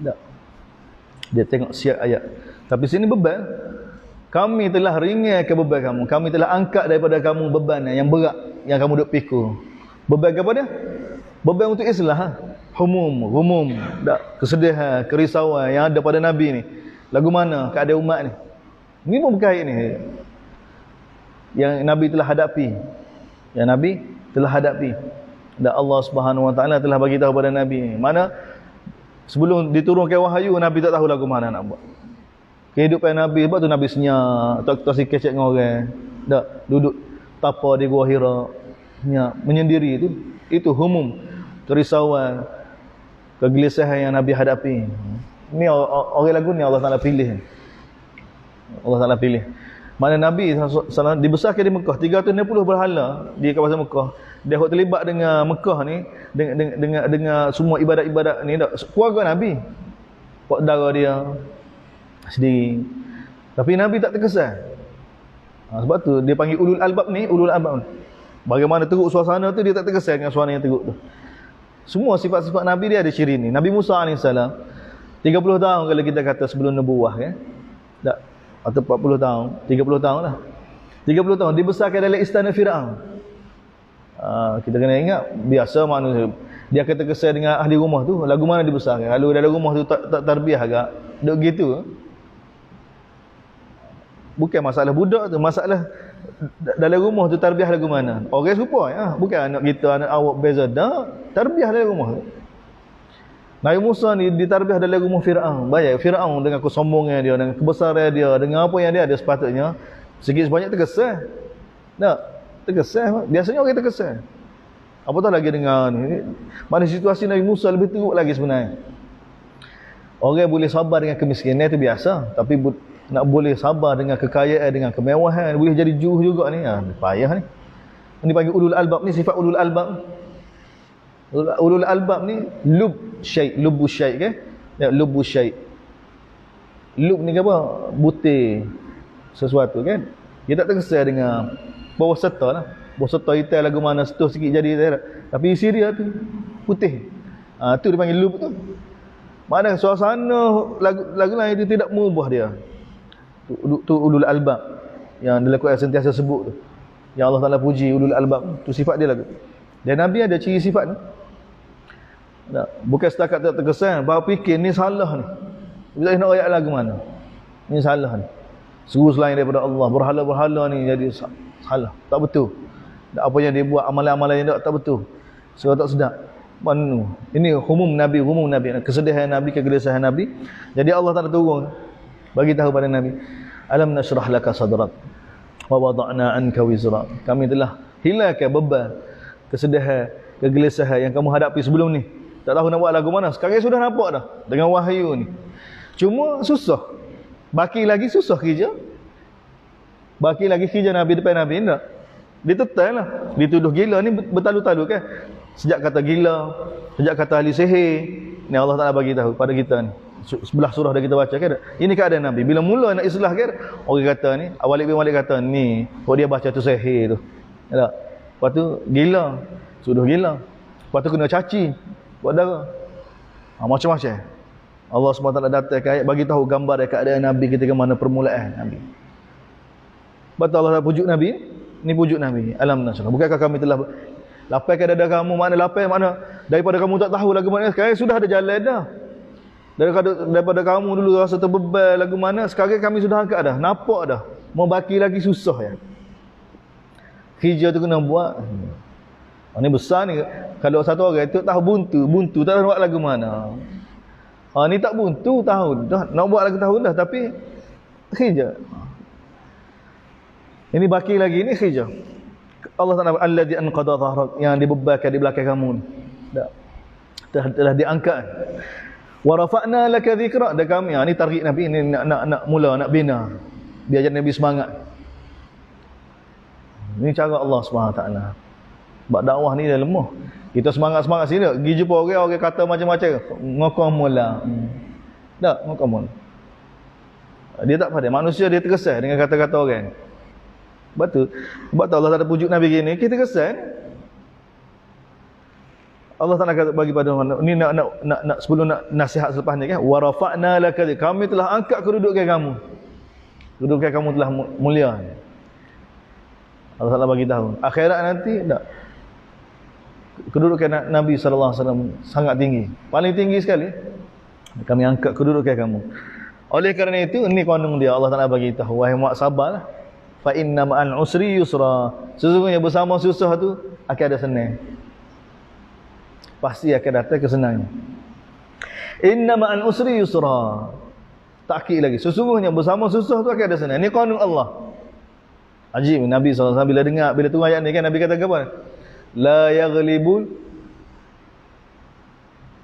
S1: Tak. Dia tengok siap ayat. Tapi sini beban. Kami telah ringankan beban kamu. Kami telah angkat daripada kamu beban yang berat yang kamu duk pikul. Beban apa dia? Beban untuk Islam. Humum, kesedihan, kerisauan yang ada pada Nabi ni. Lagu mana keadaan umat ni? Ni pun berkait ni. Yang Nabi telah hadapi. Yang Nabi telah hadapi. Dan Allah Subhanahu Wa Taala telah bagi tahu pada Nabi. Mana sebelum diturunkan wahyu, Nabi tak tahu lagu mana nak buat. Kehidupan Nabi, sebab tu Nabi senyap, tak si kecek dengan orang. Tak duduk tapa di Gua Hira. Senyap, menyendiri itu. Itu humum, kerisauan, kegelisahan yang Nabi hadapi. Ni orang lagu ni Allah Taala pilih. Allah Taala pilih. Mana Nabi SAW dibesarkan di Mekah 360 berhala di kawasan Mekah. Dia terlibat dengan Mekah ni dengan semua ibadat-ibadat ni dak. Keluarga Nabi. Pak dara dia sendiri. Tapi Nabi tak terkesan. Sebab tu dia panggil ulul albab ni, ulul albab. Bagaimana teruk suasana tu dia tak terkesan dengan suasana yang teruk tu. Semua sifat-sifat Nabi dia ada ciri ni. Nabi Musa AS 30 tahun kalau kita kata sebelum nubuah kan. Tak, atau 40 tahun, 30 tahun lah. 30 tahun dibesarkan dalam istana Firaun. Kita kena ingat biasa manusia dia akan terkesan dengan ahli rumah tu. Lagu mana dibesarkan? Kalau dalam rumah tu tak tarbiyah agak duk gitu. Bukan masalah budak tu, masalah dalam rumah tu tarbiyah lagu mana. Orang serupa ya, bukan anak kita, anak awak beza dah. Tarbiyah dalam rumah tu. Nabi Musa ni ditarbiyah dalam rumah Firaun. Bayar Firaun dengan kesombongan dia, dengan kebesaran dia, dengan apa yang dia ada sepatutnya sikit sebanyak terkesan. Tak? Terkesan. Biasanya orang terkesan. Apatah lagi dengan ni. Mana situasi Nabi Musa lebih teruk lagi sebenarnya. Orang boleh sabar dengan kemiskinan itu biasa, tapi nak boleh sabar dengan kekayaan, dengan kemewahan, boleh jadi juh juga ni. Payah ni. Ini panggil ulul albab ni, sifat ulul albab. Ulul albab ni lub syai' kan? Ya, lubu syai'. Lub ni apa? Butir sesuatu kan? Dia tak terkesan dengan bawah serta lah. Bawah serta hitam lagu mana setuh sikit jadi tak. Tapi isi dia tu putih. Tu dia panggil lub tu. Mana suasana lagu lain itu tidak mengubah dia. Tu ulul albab yang dalam Quran sentiasa sebut tu. Yang Allah Taala puji ulul albab tu, sifat dia lagu. Dan Nabi ada ciri sifat ni. Bukan setakat tak terkesan, baru fikir ni salah ni. Bila nak ayat lagu mana? Ni salah ni. Seru selain daripada Allah, berhala-berhala ni jadi salah. Tak betul. Apa yang dia buat, amalan-amalan yang tak betul. Sebab tak sedap. Mana? Ini umum Nabi, kesedihan Nabi, kegelisahan Nabi. Jadi Allah Taala turun bagi tahu pada Nabi, alam nashrah laka sadrak wa wada'na anka wizrak. Kami telah hilangkan beban, kesedihan, kegelisahan yang kamu hadapi sebelum ni. Tak tahu nak buat lagu mana. Sekarang sudah nampak dah dengan wahyu ni. Cuma susah. Baki lagi susah kerja. Baki lagi kerja Nabi depan Nabi tak. Ditetai lah. Dituduh gila ni bertalu-talu kan. Sejak kata gila, sejak kata ahli sihir, ni Allah Taala bagi tahu pada kita ni. Sebelah surah dah kita baca kan. Ini keadaan Nabi. Bila mula nak islah kan, orang kata ni, Walid bin Walid kata ni, dia baca tu sihir tu. Tak. Lepas tu gila, sudah gila. Lepas tu kena caci, buat darah. Macam-macam. Allah SWT datang ayat bagi tahu gambar dari keadaan Nabi ketika mana permulaan Nabi. Betul Allah pujuk Nabi. Ni pujuk Nabi. Alam nasrah. Bukankah kami telah lapaikan dada kamu? Mana lapai? Mana daripada kamu tak tahu lagu mana? Sekarang sudah ada jalan dah. Daripada kamu dulu rasa terbebal lagu mana, sekarang kami sudah angkat dah. Nampak dah. Mau baki lagi susah ya. Hijrah tu kena buat. Ni besar ni. Kalau satu orang tu tahu buntu tak tahu buat lagu mana. Ni tak buntu tahu dah. Nak buat lagu tahu dah tapi hijrah. Ini baki lagi ni hijrah. Allah Taala alladzi anqadha dhahrak, yang dibebankan di belakang kamu ni. Telah diangkat. Wa rafa'na laka dhikra, dan kami ni tarikh Nabi ni nak mula nak bina biar Nabi semangat. Ini cara Allah SWT. Sebab dakwah ni dah lemah. Kita semangat-semangat sini, pergi jumpa orang kata macam-macam, ngokong mula. Tak, ngokong mula. Dia tak pada. Manusia dia terkesan dengan kata-kata orang. Betul. Sebab tu Allah Taala pujuk Nabi gini, kita terkesan. Allah Taala kata bagi pada ni nak sebelum nak nasihat selepas ni kan, wa rafa'na laka, kami telah angkat kedudukan kamu. Kedudukan kamu telah mulia. Allah Taala bagi tahu. Akhirat nanti tak. Kedudukan Nabi sallallahu alaihi wasallam sangat tinggi. Paling tinggi sekali. Kami angkat kedudukan kamu. Oleh kerana itu, ini kandung dia. Allah Taala bagi tahu, wahai muak sabarlah. Fa inna ma'al usri yusra. Sesungguhnya bersama susah tu akan ada senang. Pasti akan datang kesenangan. Inna ma'al usri yusra. Takkid lagi. Sesungguhnya bersama susah tu akan ada senang. Ini kandung Allah. Ajib, Nabi SAW bila dengar, bila tu ayat ni kan, Nabi kata apa? La yaghlibul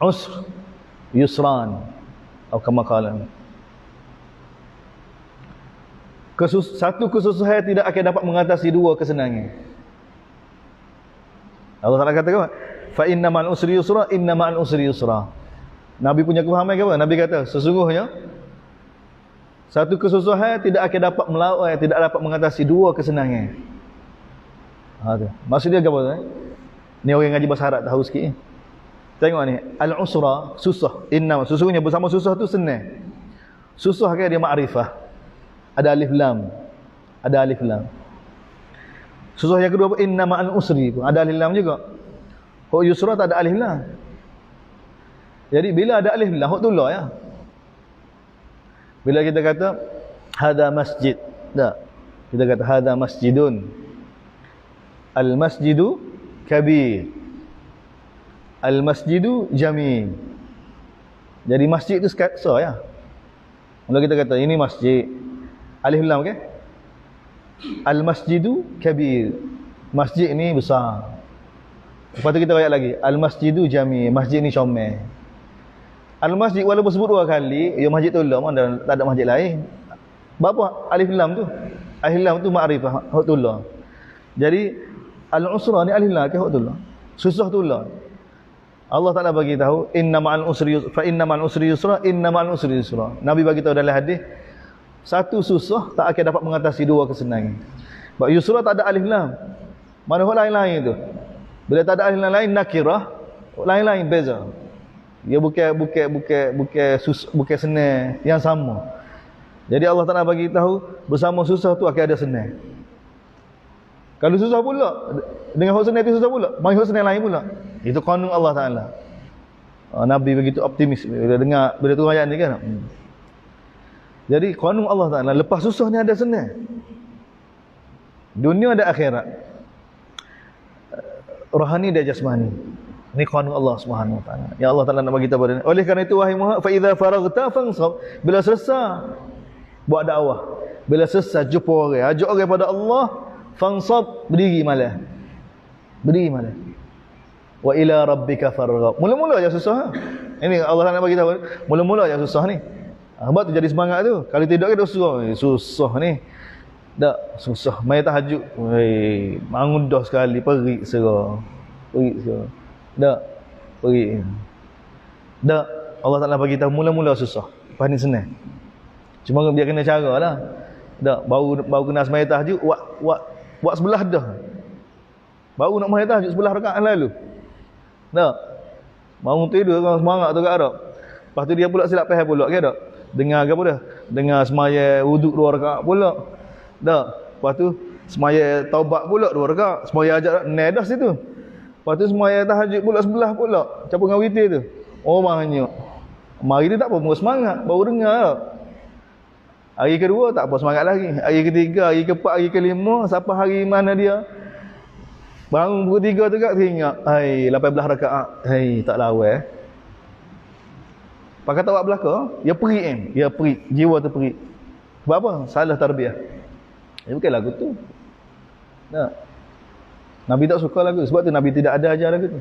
S1: usr yusran. Atau kama qala. Satu kesusahan tidak akan dapat mengatasi dua kesenangan. Allah Taala kata apa? Fa inna ma'al usri yusra, inna ma'al usri yusra. Nabi punya kefahaman apa? Nabi kata, sesungguhnya satu kesusahan tidak akan dapat melawan, tidak dapat mengatasi dua kesenangan. Maksud dia apa? Ni orang ngaji bahasa Arab tahu sikit. Tengok ni, al-usra, susah. Inna, sesungguhnya bersama susah tu senang. Susah kan dia ma'rifah. Ada alif lam. Ada alif lam. Susah yang kedua apa? Inna ma'al usri pun ada alif lam juga. Huk yusra tak ada alif lam. Jadi bila ada alif lam, huk tulah ya. Bila kita kata hada masjid, tak. Kita kata hada masjidun. Al masjidu kabir. Al masjidu jamil. Jadi masjid itu so ya. Kalau kita kata ini masjid, alif lam kan? Al masjidu kabir. Masjid ini besar. Lepas tu kita ayat lagi, al masjidu jamil. Masjid ni comel. Al-masjid walaupun sebut dua kali, ya masjid tu lah, mana tak ada masjid lain. Berapa alif lam tu? Alif lam tu ma'rifah, hutullah. Jadi al-usra ni alif lam ke hutullah. Susah tullah. Allah Taala bagi tahu, inna ma'al usri yusra, fa inna ma'al usri yusra, inna ma'al usri yusra. Nabi bagi tahu dalam hadis, satu susah tak akan dapat mengatasi dua kesenangan. Sebab yusra tak ada alif lam. Mana hak lain-lain tu? Bila tak ada alif lam lain nakirah, lain-lain beza. Dia bukan senang yang sama. Jadi Allah Taala bagi tahu bersama susah tu akan ada senang. Kalau susah pula dengan hak senang tu susah pula, mai hak senang lain pula. Itu qanun Allah Taala. Nabi begitu optimis bila dengar bila tu ayat ni kan. Jadi qanun Allah Taala, lepas susah ni ada senang. Dunia ada akhirat. Rohani dan jasmani. Ini qanun Allah Subhanahu wa taala. Ya Allah Taala nak bagi tahu pada. Oleh kerana itu wahai Muhammad, fa idza faraghta fansab. Bila selesai buat dakwah, bila selesai jumpa orang, ajak orang pada Allah, fansab, berdiri malah. Berdiri malah. Wa ila rabbika farghab. Mula-mula je susah. Ini Allah Taala bagi tahu, mula-mula je susah ni. Sebab tu jadi semangat tu. Kalau tidak kita susah ni. Tak susah. Mai tahajud. Wei, bangun dah sekali perik serah. Perik serah. Tak pergi. Tak, Allah Taala bagi tahu mula-mula susah. Lepas ni senang. Cuma dia kena cara lah. Tak, baru kena sembahyang tahajud buat sebelah dah. Baru nak sembahyang tahajud sebelah rakaat lalu. Tak. Bangun tidur orang semangat tu kat Arab. Lepas tu dia pula silap faham pula ke tak? Dengar apa dah? Dengar sembahyang wuduk 2 rakaat pula. Tak. Lepas tu sembahyang taubat pula 2 rakaat. Sembahyang ajak dah situ. Lepas tu sembahyang tahajud pula sebelah pula. Campur dengan witir tu. Oh banyak. Mari dia tak apa, semangat. Baru dengar. Hari kedua tak apa semangat lagi. Hari ketiga, hari keempat, hari kelima. Sampai hari mana dia bangun pukul 3 tu kat teringat. Hai, 18 rakaat. Hai, tak lawa. Pakai tawak belakang. Dia perik Dia perik. Jiwa tu perik. Sebab apa? Salah tarbiyah. Bukan lagu tu. Tak. Nabi tak suka lagu. Sebab tu Nabi tidak ada ajar lagu tu.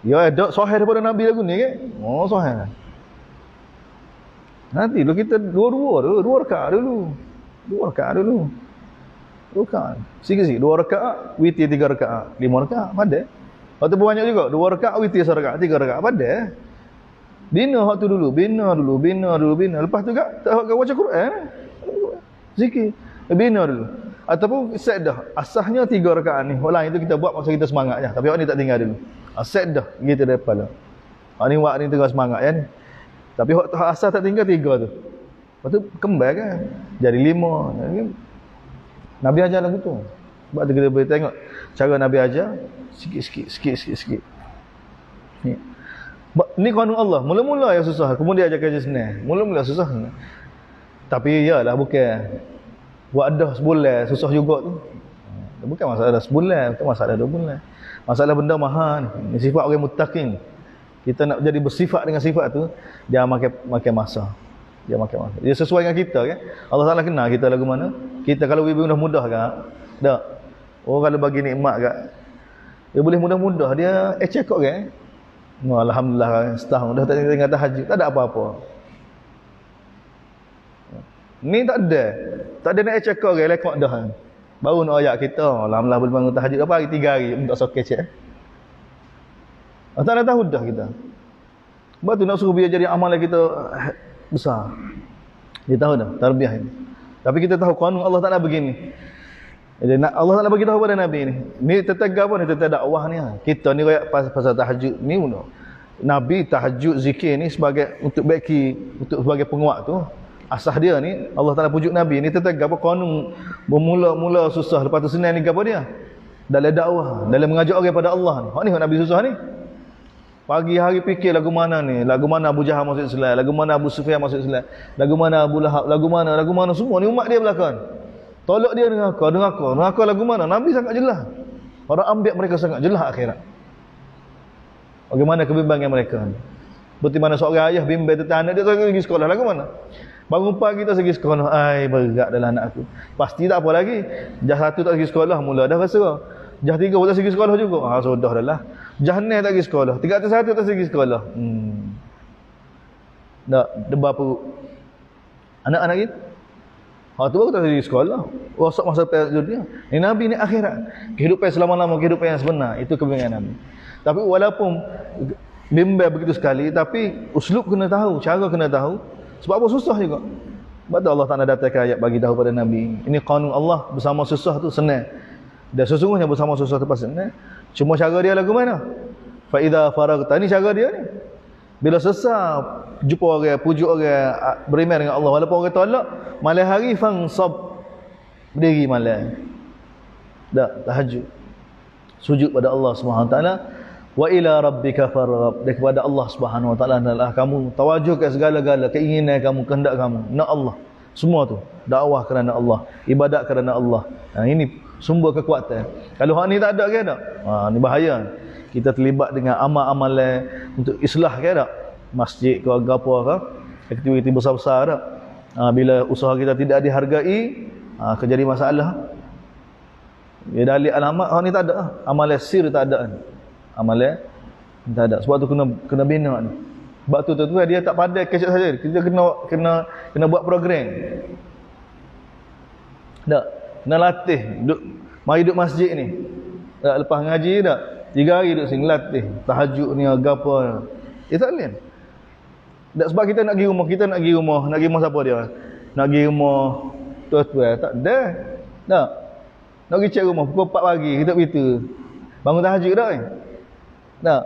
S1: Ya, ada sahih daripada Nabi lagu ni kan? Oh, sahih. Nanti dulu kita dua rakaat dulu. 2 rakaat. Sikit-sikit 2 rakaat, witir 3 rakaat, 5 rakaat, pada. Waktu banyak juga, 2 rakaat, witir 1 rakaat, 3 rakaat, pada. Bina waktu dulu, bina dulu. Lepas tu tak baca Quran. Zikir. Bina dulu. Ataupun set dah. Asahnya 3 rakaat ni. Orang lain tu kita buat masa kita semangat je. Tapi orang ni tak tinggal dulu. Set dah. Gitu depan lah. Ni wak ni tengah semangat kan. Tapi hak asah tak tinggal 3 tu. Lepas tu kembal kan, jadi 5. Nabi ajar lagu tu. Sebab tu kita boleh tengok cara Nabi ajar sikit-sikit. Ni qanun Allah. Mula-mula yang susah, kemudian ajar kerja senang. Mula-mula susah. Tapi iyalah bukan buat dah sebulan susah juga tu. Bukan masalah sebulan, bukan masalah 2 bulan. Masalah benda mahal ni. Sifat orang muttaqin. Kita nak jadi bersifat dengan sifat tu, dia makan masa. Dia makan masa. Dia sesuai dengan kita kan. Allah Taala kenal kita lagu mana. Kita kalau ibu dah mudah kan. Tak. Oh kalau bagi nikmat kan. Dia boleh mudah-mudah dia cekok kan. Oh, alhamdulillah setahun dah tak tengah tahajud, tak ada apa-apa. Ni tak ada nak cekok kan lekok dah. Baru nak ayat kita, alhamdulillah boleh bangun tahajud apa hari 3 hari untuk soket cek. Tak ada tahu dah kita. Sebab tu nak suruh biar jadi amalan kita besar. Dia tahu dah tarbiyah ini. Tapi kita tahu qanun Allah Taala begini. Jadi Allah Taala bagi tahu pada Nabi ni. Ni tetangga apa ni tetangga dakwah ni. Kita ni royak pasal tahajud ni uno. Nabi tahajud zikir ni sebagai untuk sebagai penguat tu. Asah dia ni Allah Taala pujuk Nabi ni tetangga apa qanun bermula-mula susah lepas tu senang ni gapo dia. Dalam dakwah, dalam mengajak orang pada Allah ni. Hak ni Nabi susah ni. Pagi hari fikir lagu mana ni, lagu mana Abu Jahal masuk Islam, lagu mana Abu Sufyan masuk Islam, lagu mana Abu Lahab, lagu mana semua ni umat dia belakang. Tolak dia dengan kau lagu mana? Nabi sangat jelas. Para ambiat mereka sangat jelas akhirat. Bagaimana kebimbangan mereka ni. Seperti mana seorang ayah bimbang tentang anak dia tak pergi sekolah lagu mana? Bangun pagi tak pergi sekolah, ai berat dalam anak aku. Pasti tak apa lagi. Jah 1 tak pergi sekolah mula dah rasa. Jah 3 pun tak pergi sekolah juga. Sudah dah lah. Jah 6 tak pergi sekolah. 301 tak pergi sekolah. Tak debar perut. Anak-anak kita tu baru tak pergi sekolah. Rosak masa dunia. Ni Nabi ni akhirat. Kehidupan selama-lama, kehidupan yang sebenar. Itu kebimbangan Nabi. Tapi walaupun bimbang begitu sekali, tapi uslub kena tahu, cara kena tahu. Sebab apa susah juga. Sebab tu Allah Taala datangkan ayat bagi tahu pada Nabi. Ini qanun Allah, bersama susah tu senang. Dan sesungguhnya bersama susah tu pasti senang. Cuma cara dia lagu mana? Fa idza faragta, ni cara dia ni. Bila selesai jumpa orang, pujuk orang, beriman dengan Allah walaupun orang tolak, malam hari fansab, berdiri malam. Dak tahajud. Sujud pada Allah Subhanahu Wa Taala. Wa ila rabbika farghab, dan kepada Allah Subhanahu Wa Taala adalah kamu tawajuh ke segala-gala keinginan kamu, kehendak kamu, nak Allah. Semua tu dakwah kerana Allah, ibadat kerana Allah. Ini sumber kekuatan. Kalau hak ni tak ada ke tak? Ni bahaya. Kita terlibat dengan amal-amalan untuk islah ke tak? Masjid ke apa ke? Aktiviti besar-besar tak? Bila usaha kita tidak dihargai, jadi masalah. Dia dalil alamat hak ni tak ada. Amalan sir tak ada. Amalan tak ada. Sebab tu kena bina ni. Sebab tu dia tak pandai kecek saja. Kita kena buat program. Tak. Kena latih. Mari duduk masjid ni. Tak lepas ngaji tak. 3 hari duduk sini latih. Tahajud ni apa. Tak boleh. Tak sebab kita nak pergi rumah. Nak pergi rumah siapa dia? Nak pergi rumah tuan-tuan. Tak ada. Tak. Nak pergi cek rumah pukul 4 pagi. Kita begitu. Bangun tahajud tak kan? Tak.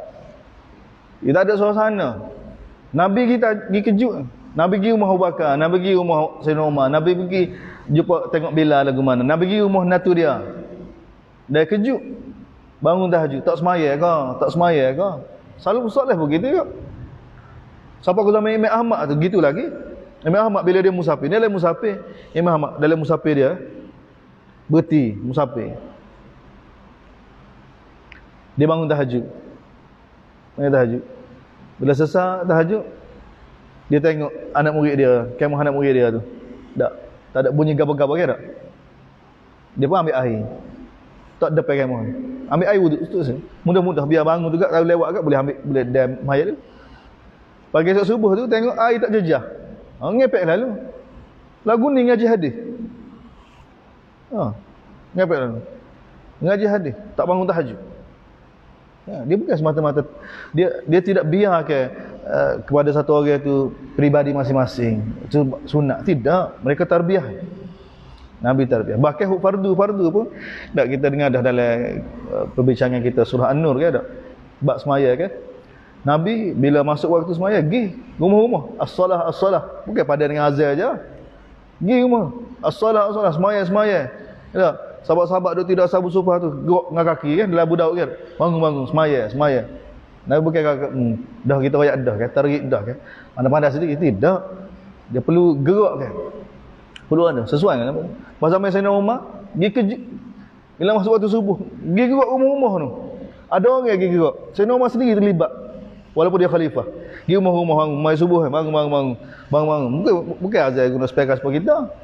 S1: Dia tak ada suasana. Nabi kita pergi kejut. Nabi pergi rumah Abu Bakar, Nabi pergi rumah Sayyidina Umar, Nabi pergi jumpa tengok Bilal lagu mana. Nabi pergi rumah natu dia. Dia kejut. Bangun tahajud, tak semaya ke? Selalu solat begitu ke? Siapa ke zaman Imam Ahmad tu gitu lagi. Imam Ahmad bila dia musafir, dia lain musafir. Imam Ahmad dalam musafir dia berhenti musafir. Dia bangun tahajud. Bila selesai tahajud, dia tengok anak murid dia, kemah anak murid dia tu. Tak ada bunyi gabah-gabah ke tak? Dia pun ambil air. Tak ada kemah. Ambil air wuduk tu. Mudah-mudah biar bangun juga, kalau lewat agak boleh dam mayat tu. Pagi esok subuh tu tengok air tak jejah. Ngepek lalu. Lagu ni ngaji hadis. Ngepek lalu. Ngaji hadis, tak bangun tahajud. Dia bukan semata-mata dia tidak biar kepada satu orang itu pribadi masing-masing. Itu sunat. Tidak, mereka tarbiyah. Nabi tarbiyah. Bahkan fardu pun tak kita dengar dah dalam perbincangan kita surah An-Nur ke tak? Bab semaya ke? Nabi bila masuk waktu semaya, pergi rumah-rumah. As-salah, as-salah. Bukan pada dengan azan aja. Pergi rumah. As-salah, as-salah. Semaya, semaya. Ya. Sahabat-sahabat tu tidak sabu supah tu. Gerak dengan kaki kan. Dalam budak kan. Bangun-bangun. Semaya, semaya. Nabi bukan kata, dah kita rakyat dah kan. Tarik dah kan. Pandai-pandai sedikit. Tidak. Dia perlu gerak kan. Perlu ada. Sesuai kan. Masa main Sayyidina Umar, pergi kerja. Bila masuk waktu subuh, pergi gerak rumah-rumah tu. Ada orang yang pergi gerak. Sayyidina Umar sendiri terlibat. Walaupun dia khalifah. Pergi rumah-rumah bangun. Mai subuh bangun, bangun, bangun. Bangun. Bukan azan guna speaker seperti kita.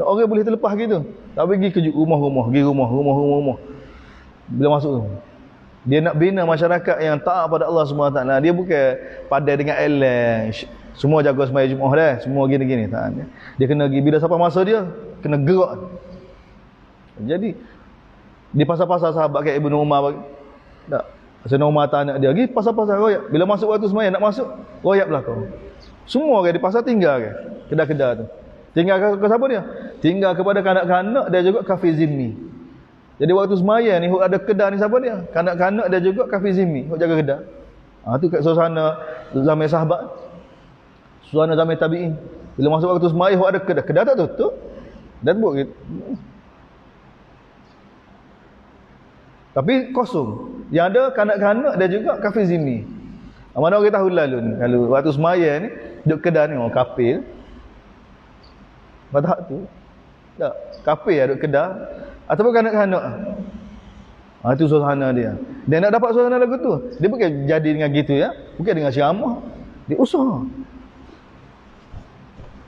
S1: Orang boleh terlepas gitu. Tak pergi kerja rumah-rumah. Pergi rumah-rumah. Bila masuk tu. Dia nak bina masyarakat yang taat pada Allah SWT. Dia bukan padai dengan elang. Semua jaga sembahyang Jumaat dah. Semua gini-gini. Dia kena pergi. Bila sampai masa dia, kena gerak. Jadi, di pasal-pasal sahabat kayak Ibnu Umar bagi. Tak. Sayyidina Umar tanya dia, pergi pasal-pasal royak. Bila masuk waktu sembahyang nak masuk, royak belakang. Semua orang di pasar tinggal ke kedai-kedai tu. Tinggal ke siapa dia? Tinggal kepada kanak-kanak dia juga kafir zimmi. Jadi waktu sembahyang ni ada kedai ni siapa dia? Kanak-kanak dia juga kafir zimmi, hok jaga kedai. Tu kat suasana zaman sahabat. Suasana zaman tabi'in. Bila masuk waktu sembahyang hok ada kedai. Kedai tak tutup. Dan buat gitu. Tapi kosong. Yang ada kanak-kanak dia juga kafir zimmi. Mana orang tahu lalu ni. Kalau waktu semaya ni, duduk kedai ni orang kafir. Mata tu. Tak. Kafir duduk kedai. Ataupun kanak-kanak. Itu suasana dia. Dia nak dapat suasana lagu tu. Dia bukan jadi dengan gitu ya. Bukan dengan ceramah. Dia usaha.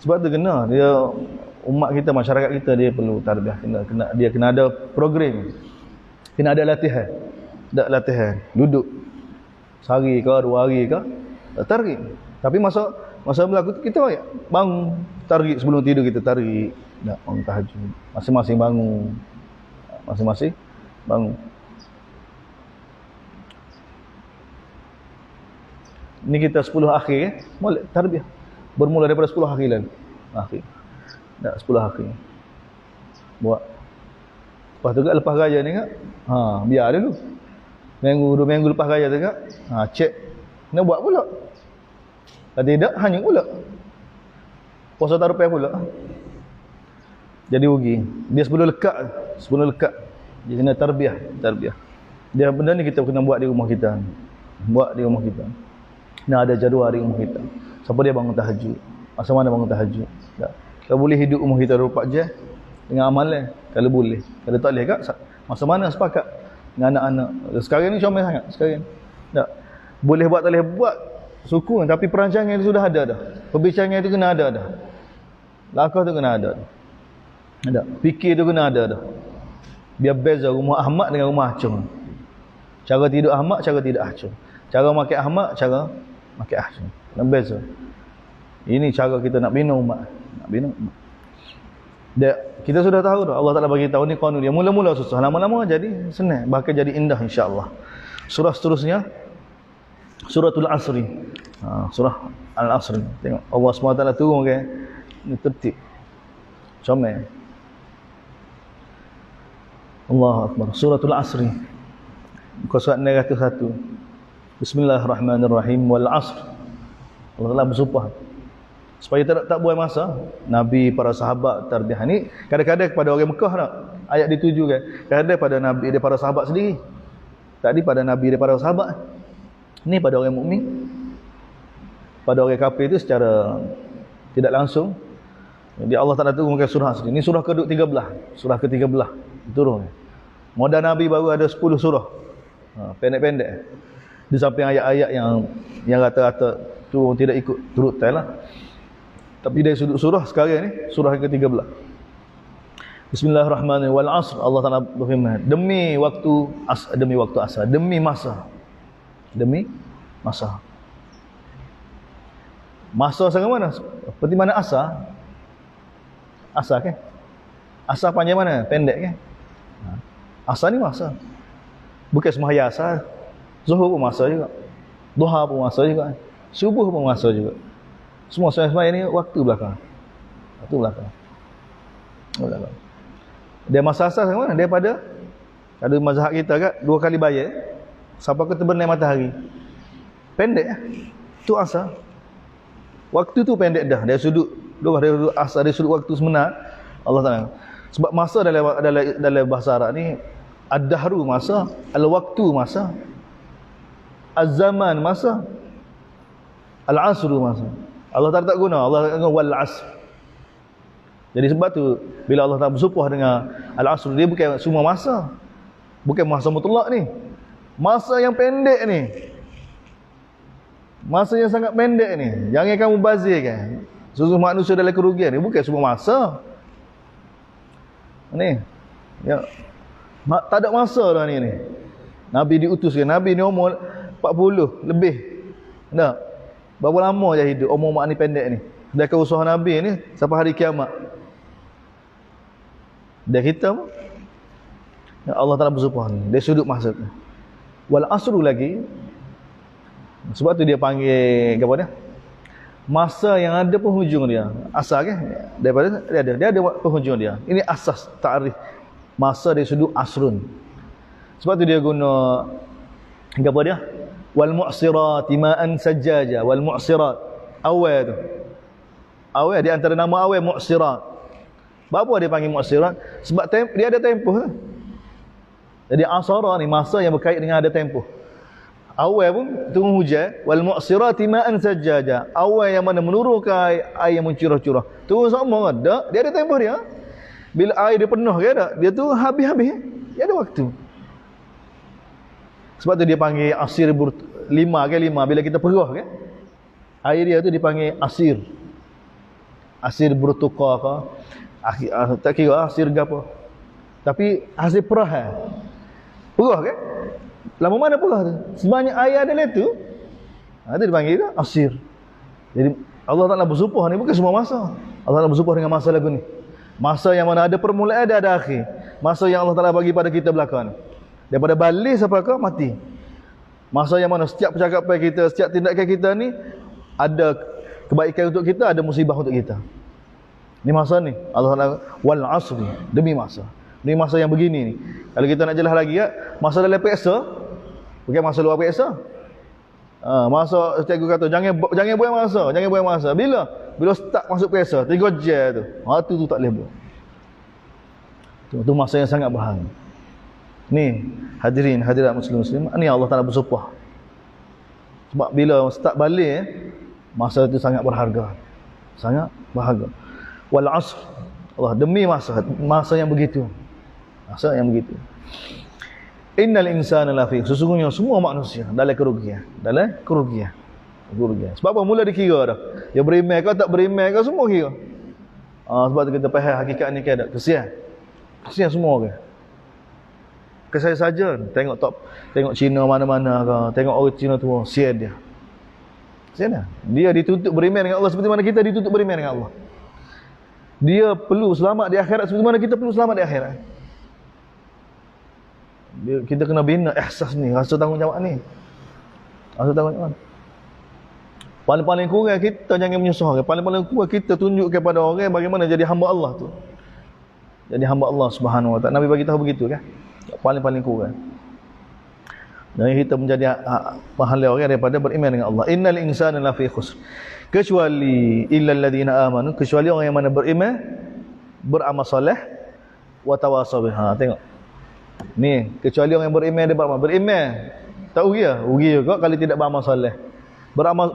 S1: Sebab tu kena. Dia, umat kita, masyarakat kita, dia perlu tarbiyah. Dia kena ada program. Kena ada latihan. Tak latihan. Duduk. Sehari ke, 2 hari ke. Tarik. Tapi masa berlaku kita bangun. Tarik sebelum tidur kita tarik. Tak, bangun tahajud. Masing-masing bangun. Masing-masing bangun. Ini kita 10 akhir Mulai tarbiyah. Bermula daripada 10 akhir lalu. Akhir. Tak, 10 akhir. Buat. Lepas tu kat lepas raya ni kat, biar dulu. Minggu 2 minggu lepas raya tu kat, cek. Nak buat pula. Kalau tidak, hanya pula. Puasa tarupai pula. Jadi rugi. Dia sebelum lekat. Dia kena tarbiyah. Dia benda ni kita kena buat di rumah kita. Nah, ada jadual di rumah kita. Siapa dia bangun tahajud? Masa mana bangun tahajud? Tak. Kalau boleh hidup rumah kita 24 jam dengan amalan, kalau boleh. Kalau tak boleh kat, masa mana sepakat dengan anak-anak. Sekarang ni comel sangat sekarang. Tak. Boleh buat tak boleh buat sukun, tapi perancangan itu sudah ada dah. Perbincangan itu kena ada dah. Lakah tu kena ada dah. Ada. Fikir tu kena ada dah. Biar beza rumah Ahmad dengan rumah Acung. Cara tidur Ahmad, cara tidak Acung. Cara makan Ahmad, cara makan Acung. Kena beza. Ini cara kita nak bina umat. Kita sudah tahu dah. Allah Ta'ala bagi tahu ni qanun dia. Mula-mula susah. Lama-lama jadi senang. Bahkan jadi indah insya-Allah. Surah seterusnya. Suratul Asri. Surah Al-Asri. Tengok. Allah SWT turun kan. Ini tertib. Comel. Allahu Akbar. Suratul Asri. Muka surat 901. Bismillahirrahmanirrahim. Wal Asr. Allah Ta'ala bersumpah. Supaya tak buang masa. Nabi, para sahabat, tarbiyah ni kadang-kadang kepada orang Mekah nak ayat ditujukan. Kadang-kadang pada Nabi dia para sahabat sendiri. Tadi pada Nabi dia para sahabat. Ni pada orang mukmin. Pada orang kafir itu secara tidak langsung. Jadi Allah Taala turunkan surah sendiri. Ini surah ke-13. Surah ke-13 turun. Modal Nabi baru ada 10 surah. Pendek-pendek. Di samping ayat-ayat yang rata-rata tu tidak ikut turut lah. Tapi dari sudut surah sekarang ni, surah ke-13. Bismillahirrahmanirrahim. Wal asr. Allah Taala berfirman, demi waktu asar, demi masa. Masa sangat mana? Seperti mana asar? Asar kan? Asar panjang mana? Pendek kan? Asar ni masa. Bukan sembahyang asar. Zuhur pun masa juga. Duha pun masa juga. Subuh pun masa juga. Semua sembahyang ni waktu belakang. Dia masa asar sama mana? Daripada ada mazhab kita kat 2 kali bayar sampai ke terbenam matahari. Pendek tu asar. Waktu tu pendek dah. Dari sudut asar, dari sudut waktu sebenar Allah Taala. Sebab masa dalam bahasa Arab ni ad-dahru masa, al-waktu masa, az-zaman masa, al-asru masa. Allah Taala tak guna, Allah guna wal asr. Jadi sebab tu bila Allah Taala bersumpah dengan al-asr, dia bukan semua masa. Bukan masa mutlak ni. Masa yang pendek ni. Masa yang sangat pendek ni. Jangan kamu bazirkan. Seluruh manusia dalam kerugian ni bukan semua masa. Ni. Ya. Tak ada masa dah ni. Nabi diutuskan. Nabi ni umur 40 lebih. Tak? Berapa lama je hidup umur mak ni pendek ni. Sedangkan usaha Nabi ni sampai hari kiamat. Dan kita pun Allah Ta'ala bersumpah ni. Dia sudut masa tu. Wal asru lagi. Sebab tu dia panggil apa dia? Masa yang ada penghujung dia. Asal kan? Daripada dia ada penghujung dia. Ini asas ta'rif. Masa dari sudut asrun. Sebab tu dia guna apa dia? Wal mu'sirat ma'an sajjaja. Wal mu'sirat. Awal tu. Awal di antara nama awal mu'sirat. Apa dia panggil mu'sirat? Sebab dia ada tempoh. Jadi asara ni masa yang berkait dengan ada tempoh. Awal pun turun hujan, wal mu'sirati ma'an sajjaja. Awal yang mana menurunkan air yang mencurah-curah. Turun sama kan? Tak, dia ada tempoh dia. Bila air dia penuh ke tak? Dia tu habis-habis. Dia ada waktu. Sebab tu dia panggil asir lima. Bila kita perah kan? Air dia tu dipanggil asir. Asir bertukar ke? Tak kira asir ke apa. Tapi hasil perah. Perah kan? Lama mana perah tu? Sebanyak air ada tu. Itu dipanggil tu asir. Jadi Allah Ta'ala bersumpah ni bukan semua masa. Allah Ta'ala bersumpah dengan masa lagu ni. Masa yang mana ada permulaan, ada akhir. Masa yang Allah Ta'ala bagi pada kita belakang ni. Daripada balik sampai ke mati. Masa yang mana setiap percakapan kita, setiap tindakan kita ni ada kebaikan untuk kita, ada musibah untuk kita. Ni masa ni Allah Ta'ala wal asri, demi masa. Ni masa yang begini ni. Kalau kita nak jelas lagi ya, masa dalam periksa bukan masa luar periksa. Masa cikgu kata jangan buang masa. Bila start masuk periksa 3 jam tu. Tu tak boleh buat. Tu masa yang sangat bahaya. Ni hadirat muslim, ni Allah Taala bersumpah. Sebab bila start balik masa itu sangat berharga. Sangat berharga. Wal asr. Allah demi masa yang begitu. Masa yang begitu. Innal insana lafi, sesungguhnya semua manusia dalam kerugian. Sebab apa? Mula dikira dah. Dia beriman ke tak beriman ke semua kira. Sebab tu kita faham hakikat ni kan tak. Kesian semua ke. Saya saja tengok Cina mana-mana ke, tengok orang Cina tu sian dia. Sian dia dituntut beriman dengan Allah seperti mana kita dituntut beriman dengan Allah. Dia perlu selamat di akhirat seperti mana kita perlu selamat di akhirat. Kita kena bina ihsas ni, rasa tanggungjawab ni. Paling-paling kurang kita jangan menyusahkan. Paling-paling kurang kita tunjuk kepada orang bagaimana jadi hamba Allah tu. Jadi hamba Allah Subhanahu Wa Taala. Nabi bagi tahu begitu kan. Paling-paling kurang. Dan kita menjadi pahala orang daripada beriman dengan Allah. Innal insana lafi khusr. Kecuali illal ladina amanu, kecuali orang yang mana beriman, beramal soleh, wa tawasaw biha. Tengok. Ni, kecuali orang yang beriman dia beriman. Tak rugi juga kalau tidak beramal soleh.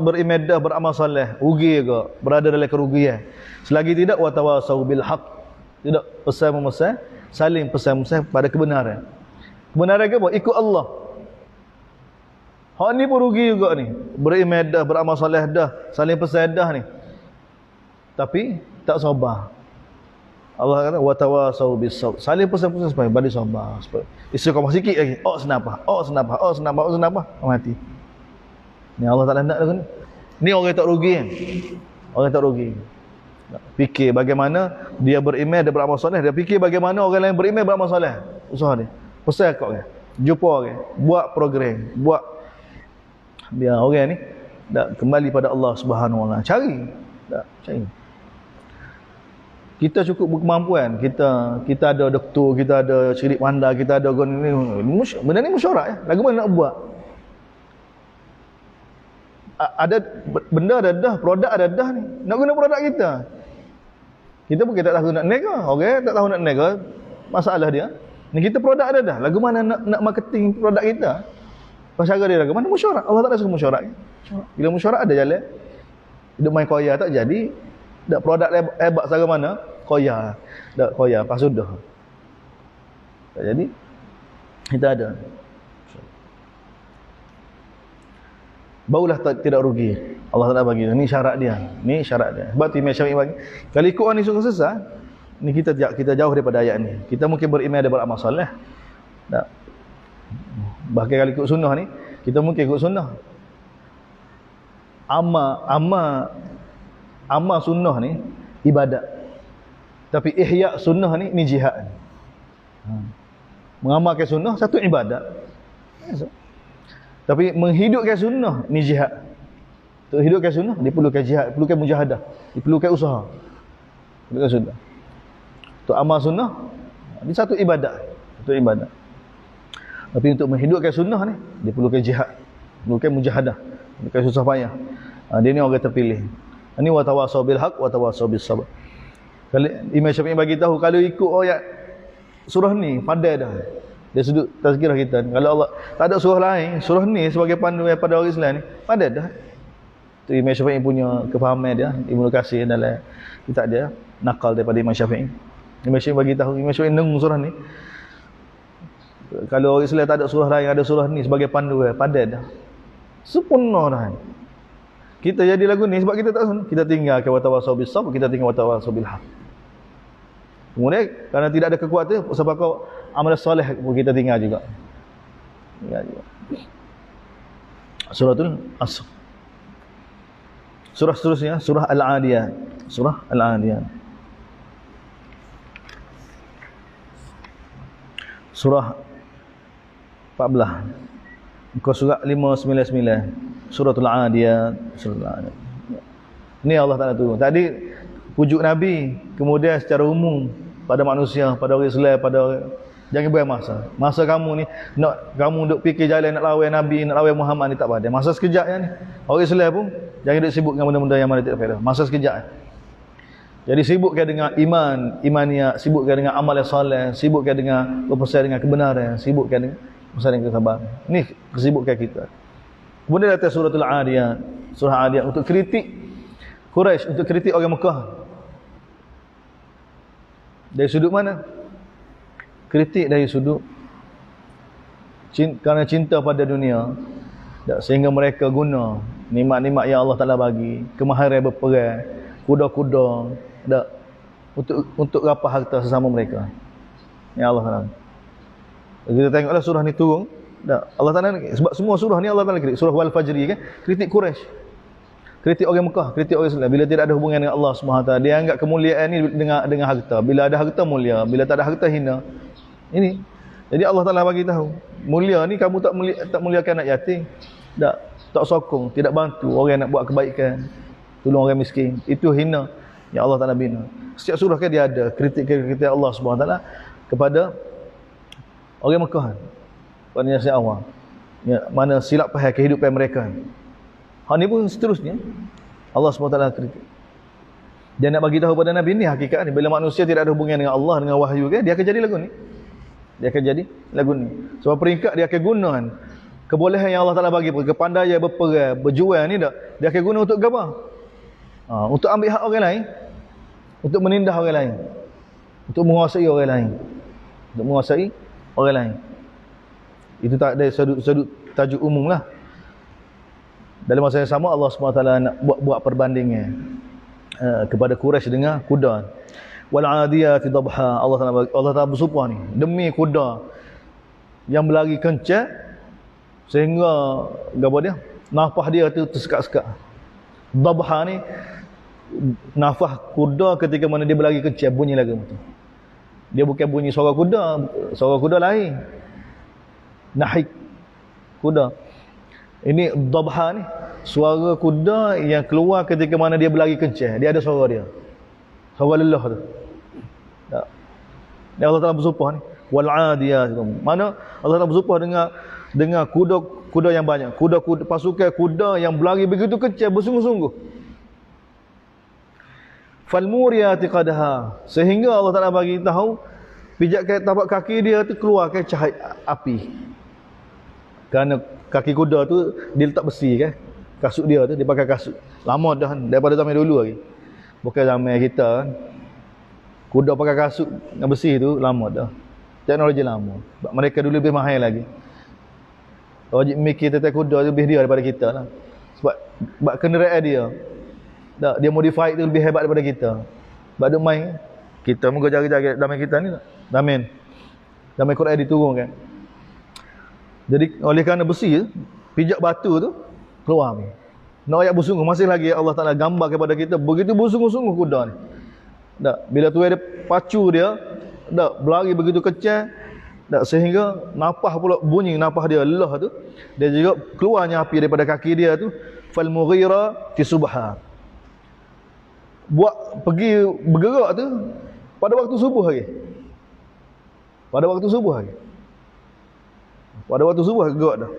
S1: Beriman dah beramal soleh, rugi juga, berada dalam kerugian. Selagi tidak wa tawasaw bil haq. Tidak pesan-pesan, saling pesan-pesan pada kebenaran. Kebenaran ke apa? Ikut Allah. Hak ni pun rugi juga ni. Beriman dah, beramal soleh dah, saling pesan dah ni. Tapi tak sabar. Allah kata wa tawasaw bis sabr. Saling pesan-pesan supaya bagi sabar. Istiqamah sikit lagi. Senapah. Mati. Ni Allah Taala nak lagu ni. Ni orang tak rugi kan. Orang tak rugi. Fikir bagaimana dia beriman, dia beramal soleh, dia fikir bagaimana orang lain beriman, beramal soleh. Usaha dia. Pesan kat orang. Jumpa orang, buat program, biar orang ni dak kembali pada Allah Subhanahu Wa Taala. Cari. Kita cukup berkemampuan, kita ada doktor, kita ada syirik pandai, kita ada benda ni mesyuarat ya. Lagu mana nak buat? ada benda ada dah, produk ada dah ni. Nak guna produk kita. Kita pun tak tahu nak nega. Orang tak tahu nak nega. Masalah dia. Ni kita produk ada dah. Lagu mana nak marketing produk kita? Cara dia lagu mana? Mesyuarat. Allah tak ada suruh mesyuarat. Bila mesyuarat ada jalan. Hidup main koya tak jadi. Dak produk hebat cara mana? Koya. Dak koya pas sudah. Tak jadi. Kita ada. Barulah tidak rugi. Allah Taala bagi. Ni syarat dia. Ni syarat dia. Sebab tu Imam Syafi'i bagi. Kalau ikut orang ni suka sesat, ni kita jauh daripada ayat ni. Kita mungkin beriman ada beramal soleh. Tak. Bahkan kalau ikut sunnah ni, kita mungkin ikut sunnah. Amal sunnah ni ibadat. Tapi ihya sunnah ni jihad. Mengamalkan sunnah satu ibadat. Tapi menghidupkan sunnah ni jihad. Untuk hidupkan sunnah diperlukan jihad, diperlukan mujahadah, diperlukan usaha. Diperlukan sunnah. Untuk amal sunnah ni satu ibadat, satu ibadat. Tapi untuk menghidupkan sunnah ni diperlukan jihad, diperlukan mujahadah, diperlukan susah payah. Dia ni orang terpilih. Ini wa tawasau bil haq wa tawasau bis sabr. Kalau Imam Syafi'i bagi tahu kalau ikut ayat surah ni pandai dah. Dia sudut tazkirah kita. Kalau Allah tak ada surah lain, surah ni sebagai panduan pada orang Islam ni pandai dah. Tu Imam Syafi'i punya kefahaman dia, Ibnu Katsir dalam kitab dia nakal daripada Imam Syafi'i. Imam Syafi'i bagi tahu, Imam Syafi'i nengung surah ni. Kalau orang Islam tak ada surah lain, ada surah ni sebagai panduan, pandai dah. Sempurna dah. Kita jadi lagu ni sebab kita tak sunnah. Kita tinggalkan wa tawasau bis sabr, kita tinggal wa tawasau bil haq. Kemudian kerana tidak ada kekuatan sebab kau amal soleh pun kita tinggal juga. Tinggal juga. Suratul Asr. Surah seterusnya surah Al-Adiyat. Surah Al-Adiyat. Surah 14. Muka surat 599. Suratul Adiyat. Suratul Adiyat. Ini Allah Taala turun. Tadi pujuk Nabi, kemudian secara umum pada manusia, pada orang Islam, pada orang, jangan buang masa. Masa kamu ni nak kamu duk fikir jalan nak lawan Nabi, nak lawan Muhammad ni tak pada. Masa sekejap ya ni. Orang Islam pun jangan duk sibuk dengan benda-benda yang mana tidak faedah. Masa sekejap. Jadi sibukkan dengan iman, imaniyah, sibukkan dengan amal yang soleh, sibukkan dengan berpesan dengan kebenaran, sibukkan dengan berpesan dengan kesabaran. Ini kesibukan kita. Kemudian datang suratul Adiyat. Surah Adiyat untuk kritik Quraisy, untuk kritik orang Mekah. Dari sudut mana? Kritik dari sudut kerana cinta pada dunia, sehingga mereka guna nikmat-nikmat yang Allah Taala bagi, kemahiran berperang, kuda-kuda, untuk rapah harta sesama mereka. Ya Allah Taala. Kita tengoklah surah ni turun, Allah Taala sebab semua surah ni Allah Taala kritik. Surah Wal Fajri kan, kritik Quraisy. Kritik orang Mekah, kritik orang Islam. Bila tidak ada hubungan dengan Allah SWT, dia anggap kemuliaan ni dengan harta. Bila ada harta mulia, bila tak ada harta hina. Ini. Jadi Allah Taala bagi tahu, mulia ni kamu tak muliakan anak yatim. Tak sokong, tidak bantu orang yang nak buat kebaikan, tolong orang miskin. Itu hina yang Allah Taala bina. Setiap surah kan dia ada kritik Allah SWT kepada orang Mekah. Pada nasihat awal. Ya, mana silap faham kehidupan mereka. Hal ni pun seterusnya Allah SWT kritik. Dia nak bagi tahu pada Nabi ni hakikat ni. Bila manusia tidak ada hubungan dengan Allah, dengan wahyu kan, dia akan jadi lagu ni. Dia akan jadi lagu ni. Sebab peringkat dia akan guna kebolehan yang Allah Taala bagi, kepandaian berperang, berjuang ni dah, dia akan guna untuk apa? Untuk ambil hak orang lain, untuk menindas orang lain, untuk menguasai orang lain, untuk menguasai orang lain. Itu tak ada sudut tajuk umum lah. Dalam masa yang sama Allah SWT nak buat perbandingan kepada Quraisy dengan kuda. Wal 'adiyati dhabha. Allah Taala bersumpah ni demi kuda yang berlari kencang sehingga apa dia? Nafas dia tu tersekat-sekat. Dhabha ni nafas kuda ketika mana dia berlari kencang bunyi lagu tu. Dia bukan bunyi suara kuda lain. Nahik kuda. Ini dhabha ni suara kuda yang keluar ketika mana dia berlari kencang. Dia ada suara dia. Suara lelah tu. Tak. Ni Allah Taala bersumpah ni. Wal 'adiyat. Mana Allah Taala bersumpah dengan kuda kuda yang banyak. Kuda-kuda pasukan kuda yang berlari begitu kecil bersungguh-sungguh. Falmuriyati qadha, sehingga Allah Taala bagi tahu pijak tapak kaki dia tu keluarkan cahaya api. Kerana kaki kuda tu dia letak besi kan. Kasut dia tu dia pakai kasut. Lama dah daripada zaman dulu lagi. Bukan zaman kita kan. Kuda pakai kasut dengan besi tu lama dah. Teknologi lama. Mereka dulu lebih mahal lagi. Wajib mikir tentang kuda tu lebih dia daripada kita lah. Sebab kenderaan dia. Tak, dia modify tu lebih hebat daripada kita. Sebab dia main. Kita muka jaga-jaga dalam kita ni tak. Dalam Quran diturunkan. Jadi oleh kerana besi pijak batu tu keluar ni. Nak ayat bersungguh masih lagi Allah Taala gambar kepada kita begitu bersungguh-sungguh kuda ni. Tak, bila tuai dia pacu dia, tak berlari begitu kecil, tak sehingga napah pula bunyi napah dia lelah tu, dia juga keluarnya api daripada kaki dia tu, fal mughira fi subha. Buat pergi bergerak tu pada waktu subuh lagi. Pada waktu subuh lagi. Pada waktu subuh gerak dah.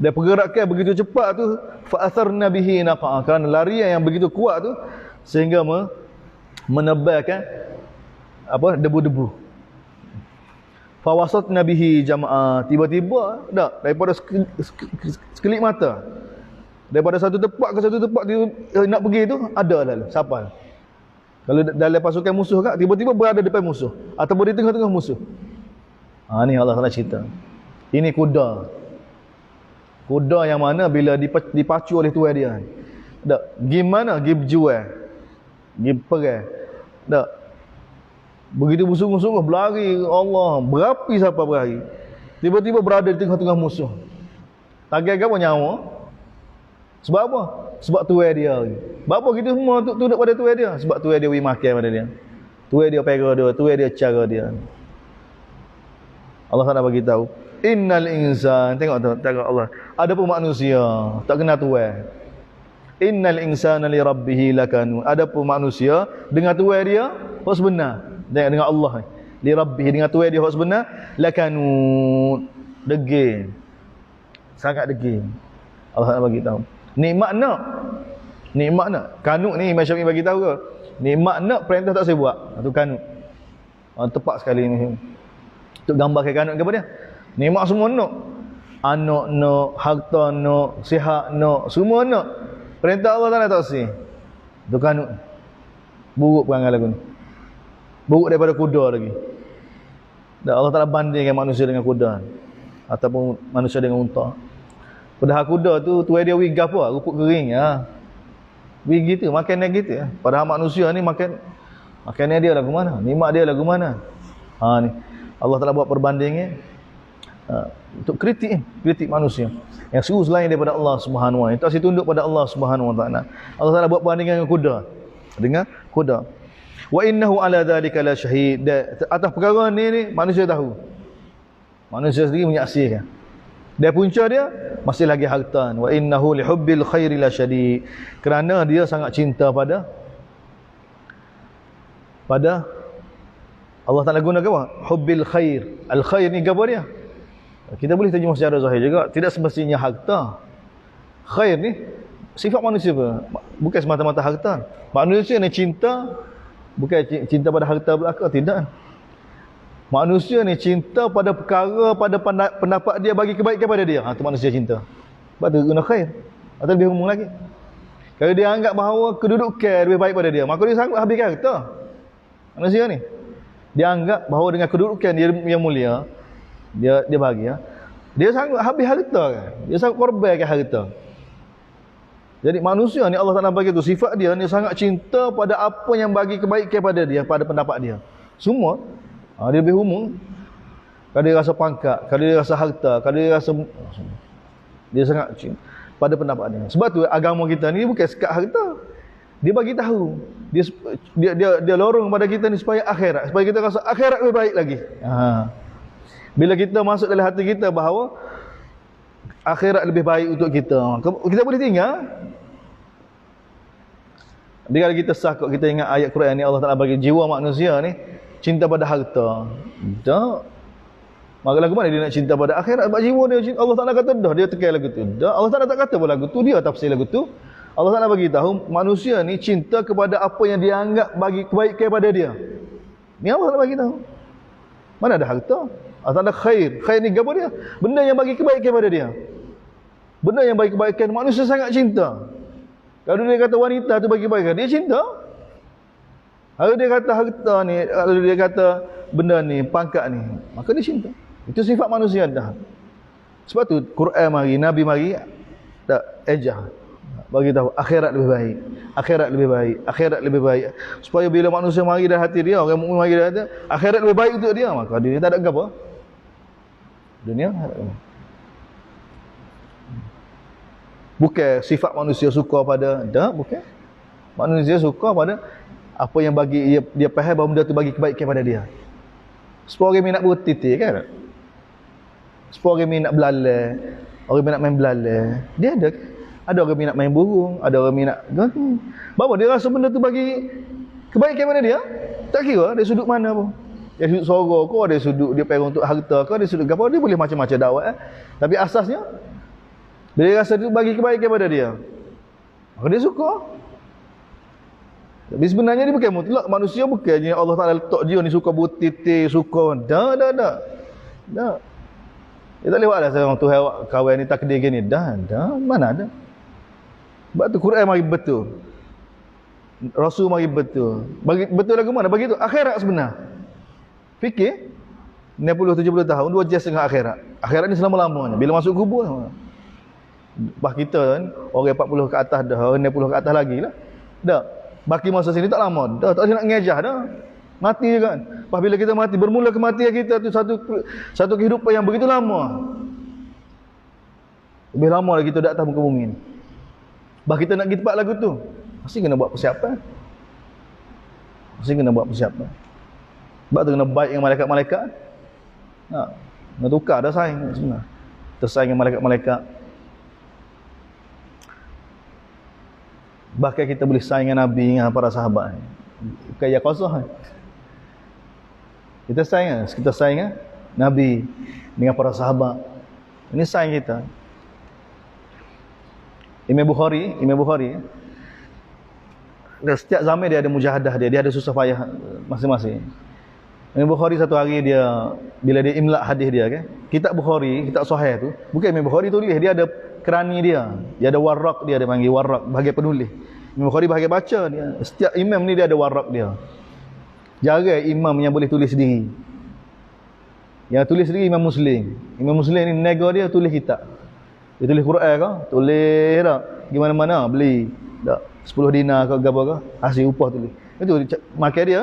S1: Dia pergerakan begitu cepat tu fa atharna bihi naqa, kerana larian yang begitu kuat tu sehingga menebalkan apa debu-debu. Fawasatna bihi jamaah, tiba-tiba dak daripada sekelip mata, daripada satu tempat ke satu tempat dia nak pergi tu ada lalu siapa. Kalau dalam pasukan musuh kan tiba-tiba berada depan musuh ataupun di tengah-tengah musuh. Ni Allah Taala cerita. Ini kuda. Kuda yang mana bila dipacu oleh tuan dia. Tak, gimana gi berjual. Gi perang. Tak. Begitu bersungguh-sungguh berlari, Allah, berapi siapa berlari. Tiba-tiba berada di tengah-tengah musuh. Tagai-tagai apa nyawa? Sebab apa? Sebab tuai dia. Sebab apa kita semua tunduk pada tuai dia? Sebab tuai dia beri makan pada dia. Tuai dia pera dia, tuai dia cara dia. Allah Taala bagi tahu, innal insan, tengok Allah. Adapun manusia tak kenal tuai. Innal insana li rabbih lakanu. Adapun manusia dengan tuai dia hak sebenar. Dengan Allah ni. Li rabbih dengan tuai dia hak sebenar lakanu. Degil. Sangat degil. Allah Taala bagi tahu. Nikmat nak. Nikmat nak. Kanut ni Imam Syafi'i bagi tahu ke? Nikmat nak perintah tak saya buat. Itu kanut. Tepat sekali ni. Untuk gambarkan kanut kepada dia. Nikmat semua nak. Anak nak, harta nak, sihat nak, semua nak. Perintah Allah Taala tak sih. Itu kanut. Buruk perangai lagu ni. Buruk daripada kuda lagi. Dan Allah Taala bandingkan manusia dengan kuda. Ataupun manusia dengan unta. Padahal kuda tu tuai dia wig apa? Rupuk kering ya. Wig gitu, makan dia gitu ya. Padahal manusia ni makannya dia lagu mana? Nikmat dia lagu mana? Ni. Allah Taala buat perbandingan untuk kritik manusia yang seru selain daripada Allah Subhanahu wa taala. Tak tunduk pada Allah Subhanahu wa taala. Allah Taala buat perbandingan dengan kuda. Dengan kuda. Wa innahu ala dzalika la syahid. Atas perkara ni manusia tahu. Manusia sendiri menyaksikan. Dan punca dia masih lagi harta. Wa innahu li hubbil khairi la syadid. Kerana dia sangat cinta pada Allah Taala guna apa? Hubbil khair. Al khair ni apa dia? Kita boleh terjemah secara zahir juga. Tidak semestinya harta. Khair ni sifat manusia apa? Bukan semata-mata harta. Manusia ni cinta bukan cinta pada harta belaka, tidak. Manusia ni cinta pada perkara, pada pendapat dia bagi kebaikan pada dia. Itu manusia cinta. Sebab tu guna khair. Atau lebih umum lagi. Kalau dia anggap bahawa kedudukan lebih baik pada dia, maka dia sanggup habiskan harta. Manusia ni dia anggap bahawa dengan kedudukan dia yang mulia, dia bahagia, dia sanggup habis harta kan? Dia sanggup korbankan harta. Jadi manusia ni Allah Taala bagi tu sifat dia ni sangat cinta pada apa yang bagi kebaikan pada dia, pada pendapat dia. Semua dia lebih umum. Kalau dia rasa pangkat, kalau dia rasa harta, kalau dia rasa, dia sangat cinta pada pendapat dia. Sebab tu agama kita ni bukan sekat harta. Dia bagi tahu. Dia lorong pada kita ni supaya akhirat, supaya kita rasa akhirat lebih baik lagi. Bila kita masuk dalam hati kita bahawa akhirat lebih baik untuk kita, kita boleh tinggal. Bila kita sakut, kita ingat ayat Quran ni Allah Taala bagi jiwa manusia ni cinta pada harta. Tak. Maka lagu mana dia nak cinta pada akhirat? Sebab jiwa dia cinta. Allah Ta'ala kata dah, dia tekan lagu tu. Dah, Allah Ta'ala tak kata pun lagu tu, dia tafsir lagu tu. Allah Ta'ala bagi tahu manusia ni cinta kepada apa yang dia anggap bagi kebaikan kepada dia. Ni Allah Ta'ala bagi tahu. Mana ada harta? Allah Ta'ala khair. Khair ni apa dia? Benda yang bagi kebaikan kepada dia. Benda yang bagi kebaikan, manusia sangat cinta. Kalau dia kata wanita tu bagi kebaikan, dia cinta. Kalau dia kata harta ni, kalau dia kata benda ni, pangkat ni, maka dia cinta. Itu sifat manusia dah. Sebab tu Quran mari, Nabi mari tak ejah bagi tahu akhirat lebih baik. Akhirat lebih baik. Akhirat lebih baik. Supaya bila manusia mari dalam hati dia, orang mukmin mari dalam hati, akhirat lebih baik untuk dia, maka dia tak ada apa. Dunia bukan sifat manusia suka pada dah, bukan. Manusia suka pada apa yang bagi dia faham bahawa benda tu bagi kebaikan kepada dia. Sepuluh orang minat bertitik kan? Sepuluh orang minat belalai, orang minat main belalai. Dia ada orang minat main burung, ada orang minat bahawa dia rasa benda tu bagi kebaikan kepada dia. Tak kira dari sudut mana pun. Dari sudut sorok ke, dari sudut dia pergi untuk harta ke, dari sudut apa, dia boleh macam-macam dakwah. Tapi asasnya bila dia rasa tu bagi kebaikan kepada dia, maka dia suka. Tapi sebenarnya dia bukan mutlak. Manusia bukannya Allah Ta'ala letak dia ni suka bertitik, suka. Dah. Dia tak lewat lah seorang tu kawan ni takdir gini. Dah. Mana ada. Sebab tu Quran mari betul. Rasul mari betul. Bagi betul lagu mana? Bagi tu akhirat sebenar. Fikir 60-70 tahun, 2 jam setengah akhirat. Akhirat ni selama-lamanya. Bila masuk kubur, bah kita kan, orang 40 ke atas dah, orang 60 ke atas lagi lah. Dah. Baki masa sini tak lama. Dah tak nak ngejah dah. Mati je kan. Lepas bila kita mati, bermula kematian kita tu satu kehidupan yang begitu lama. Lebih lama lagi kita datang muka bumi ni. Bah kita nak pergi tempat lagu tu, mesti kena buat persiapan. Sebab tu kena baik dengan malaikat-malaikat. Nak tukar dah saing sebenarnya. Tersaing dengan malaikat-malaikat. Bahkan kita boleh saing dengan Nabi, dengan para sahabat. Bukan ya kosong. Kita saing dengan Nabi, dengan para sahabat. Ini saing kita. Imam Bukhari, setiap zaman dia ada mujahadah dia ada susah payah masing-masing. Imam Bukhari satu hari dia, bila dia imla hadis dia kan, kitab Bukhari, kitab Sahih tu, bukan Imam Bukhari tulis, dia ada kerani dia ada warraq dia panggil warraq, bahagian penulis. Imam Bukhari bahagian baca dia. Setiap imam ni dia ada warraq dia. Jarang imam yang boleh tulis sendiri. Yang tulis sendiri Imam Muslim. Imam Muslim ni nego dia tulis kitab. Dia tulis Quran ke, tulis tak, gimana-mana beli tak 10 dinar ke apa ke, hasil upah tulis. Itu makan dia.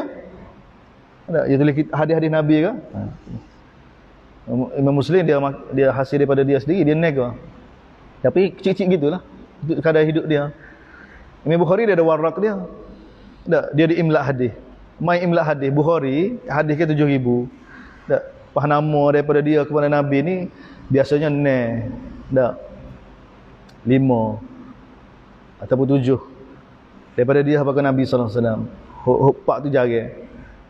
S1: Dia tulis hadis-hadis Nabi ke. Imam Muslim dia hasil daripada dia sendiri, dia nego. Tapi kecil-kecil gitulah. Itu kadar hidup dia. Imam Bukhari dia ada warraq dia. Tak, dia di imla hadis. Mai imla hadis Bukhari, hadis ke 7,000. Tak, pas nama daripada dia kepada Nabi ni biasanya tak 5 ataupun 7. Daripada dia kepada Nabi sallallahu alaihi wasallam. Hok tu jarang.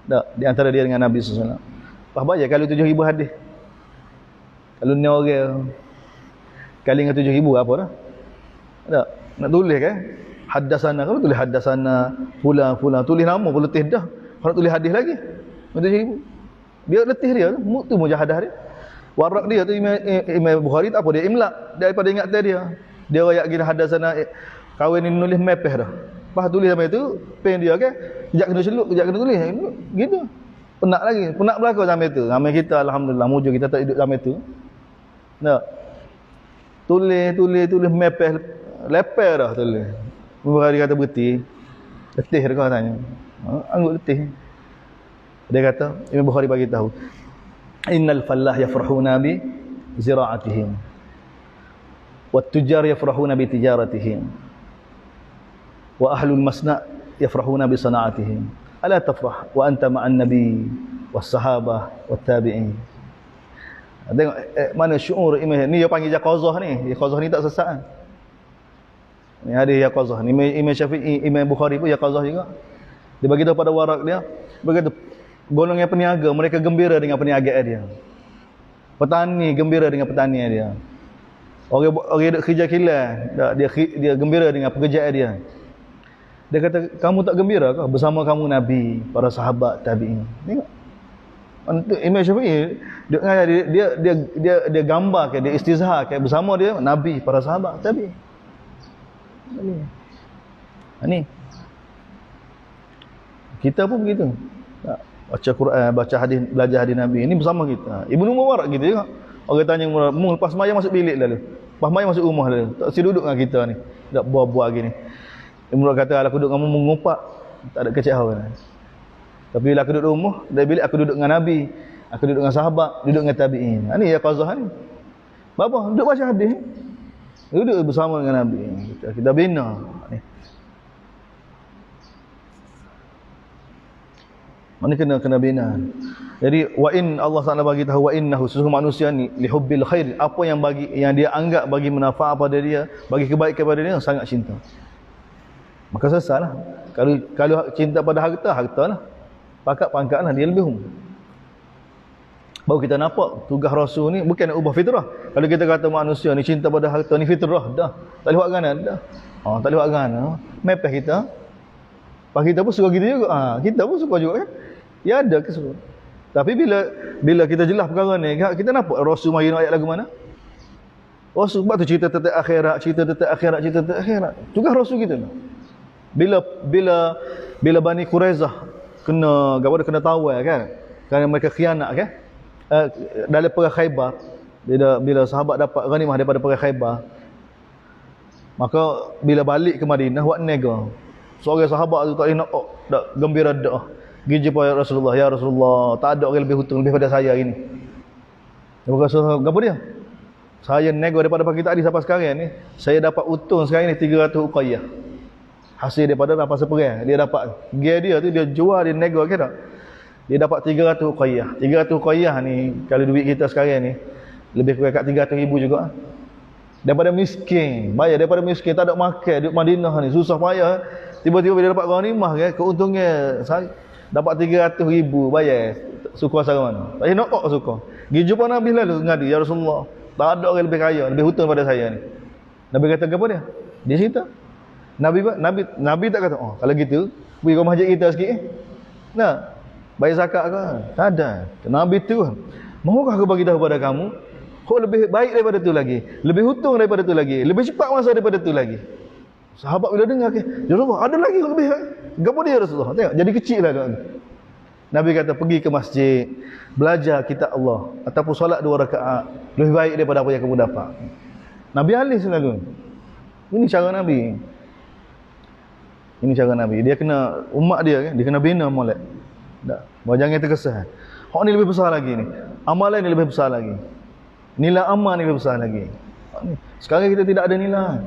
S1: Tak, di antara dia dengan Nabi sallallahu alaihi wasallam. Pas bayar kalau 7,000 hadis. Kalau ni orang kali dengan 7,000 apa dah? Tak, nak tulis kan? Haddasana, kalau tulis haddasana fulan tulis nama pun letih dah. Kalau tulis hadis lagi 7,000. Dia letih dia tu mujahadah dia. Waraq dia tu Imam Bukhari tak apa, dia imla daripada ingatan dia. Dia royak gini haddasana kawan ni nulis mepeh dah. Pas tulis sampai tu pen dia kan, kejap kena celup, kejap kena tulis gitu. Penat belaka sampai tu. Ramai kita alhamdulillah mujur kita tak hidup sampai tu. Tak. Tulis mepeh lepeh dah tulis. Bukhari kata berhenti. Letih dia kau tanya. Angguk letih. Dia kata, Imam Bukhari bagi tahu, innal fallah yafrahuna bi zira'atihim. Wat tujar yafrahuna bi tijaratihim. Wa ahlul masna' yafrahuna bi sana'atihim. Ala tafrah wa anta ma'an nabi was sahabah wat tabi'in. Tengok mana syuur imam ni, dia panggil yaqazah ni. Yaqazah ni tak sesat kan. Ni hadis yaqazah ni. Imam Syafi'i, Imam Bukhari pun yaqazah juga. Dia bagi tahu pada waraq dia, berkata golongan peniaga, mereka gembira dengan perniagaan dia. Petani gembira dengan pertanian dia. Orang duk kerja kilang, dia gembira dengan pekerjaan dia. Dia kata, kamu tak gembira ke bersama kamu Nabi, para sahabat, tabi'in? Tengok. Imam Syafi'i dia gambar ke, dia istizhar ke bersama dia Nabi, para sahabat, tabi'in. Ni. Kita pun begitu. Baca Quran, baca hadis, belajar hadis Nabi. Ini bersama kita. Ibnu Mubarak gitu juga. Orang tanya mu lepas sembahyang masuk bilik lalu. Lepas sembahyang masuk rumah lalu. Tak si duduk dengan kita ni. Tak buat-buat gini. Ibnu Mubarak kata, aku duduk kamu mengupak, tak ada kecek hal. Tapi bila aku duduk rumah, dari bilik aku duduk dengan Nabi, aku duduk dengan sahabat, duduk dengan tabi'in. Ini ya qazah ni. Bapa duduk baca hadis. Duduk bersama dengan Nabi. Kita bina ni. Mana kena bina. Jadi wa in Allah Taala bagi tahu wa innahu sesungguhnya manusia ni lihubbil khair, apa yang dia anggap bagi manfaat pada dia, bagi kebaikan pada dia, sangat cinta. Maka sesalah. Kalau cinta pada hartalah. Pangkat-pangkatlah dia lebih baru kita nampak tugas Rasul ni bukan nak ubah fitrah. Kalau kita kata manusia ni cinta pada harta ni fitrah dah. Tak boleh buat gana dah. Tak boleh buat gana. Mepeh kita. Pak kita pun suka gitu juga. Kita pun suka juga kan. Ya ada kesukaan. Tapi bila kita jelas perkara ni, kita nampak Rasul mari ayat lagu mana? Rasul sebab tu cerita tentang akhirat. Tugas Rasul kita. Bila Bani Quraizah kena tawar kan? Kerana mereka khianat kan? Dalam perang Khaybar, bila sahabat dapat ghanimah daripada perang Khaybar, maka bila balik ke Madinah buat nega. Seorang sahabat tu tak nak gembira dah. Pergi jumpa Rasulullah, ya Rasulullah, tak ada orang lebih hutang lebih pada saya hari ni. Dia berkata, apa dia? Saya nego daripada pagi tadi sampai sekarang ni, saya dapat hutang sekarang ni 300 uqayyah. Hasil daripada rampasan perang, dia dapat. Dia tu dia jual, dia nego ke tak? Dia dapat 300 uqayyah. 300 uqayyah ni kalau duit kita sekarang ni lebih kurang kat 300,000 juga. Daripada miskin, bayar daripada miskin tak ada makan, duduk Madinah ni susah payah. Tiba-tiba dia dapat ghanimah kan, keuntungnya dapat 300,000 bayar. Suka asal mana? Tak nak suka. Pergi jumpa Nabi lalu ngadu, ya Rasulullah, tak ada orang lebih kaya, lebih hutang pada saya ni. Nabi kata apa dia? Dia cerita. Nabi tak kata, kalau gitu pergi ke masjid kita sikit. Nah, bayar zakat ke? Tak ada. Nabi tu, mahukah aku bagi tahu pada kamu? Kau lebih baik daripada tu lagi, lebih hutang daripada tu lagi, lebih cepat masa daripada tu lagi. Sahabat bila dengar ke, ya Rasulullah, ada lagi lebih. Gapo dia Rasulullah? Tengok, jadi kecil lah kan. Nabi kata pergi ke masjid, belajar kitab Allah ataupun solat 2 rakaat, lebih baik daripada apa yang kamu dapat. Nabi alih selalu. Ini cara Nabi. Ini cara Nabi. Dia kena umat dia kan, dia kena bina molek. Tak, jangan terkesan. Hak ni lebih besar lagi ni. Amalan ni lebih besar lagi. Nilai amal ni lebih besar lagi. Sekarang kita tidak ada nilai.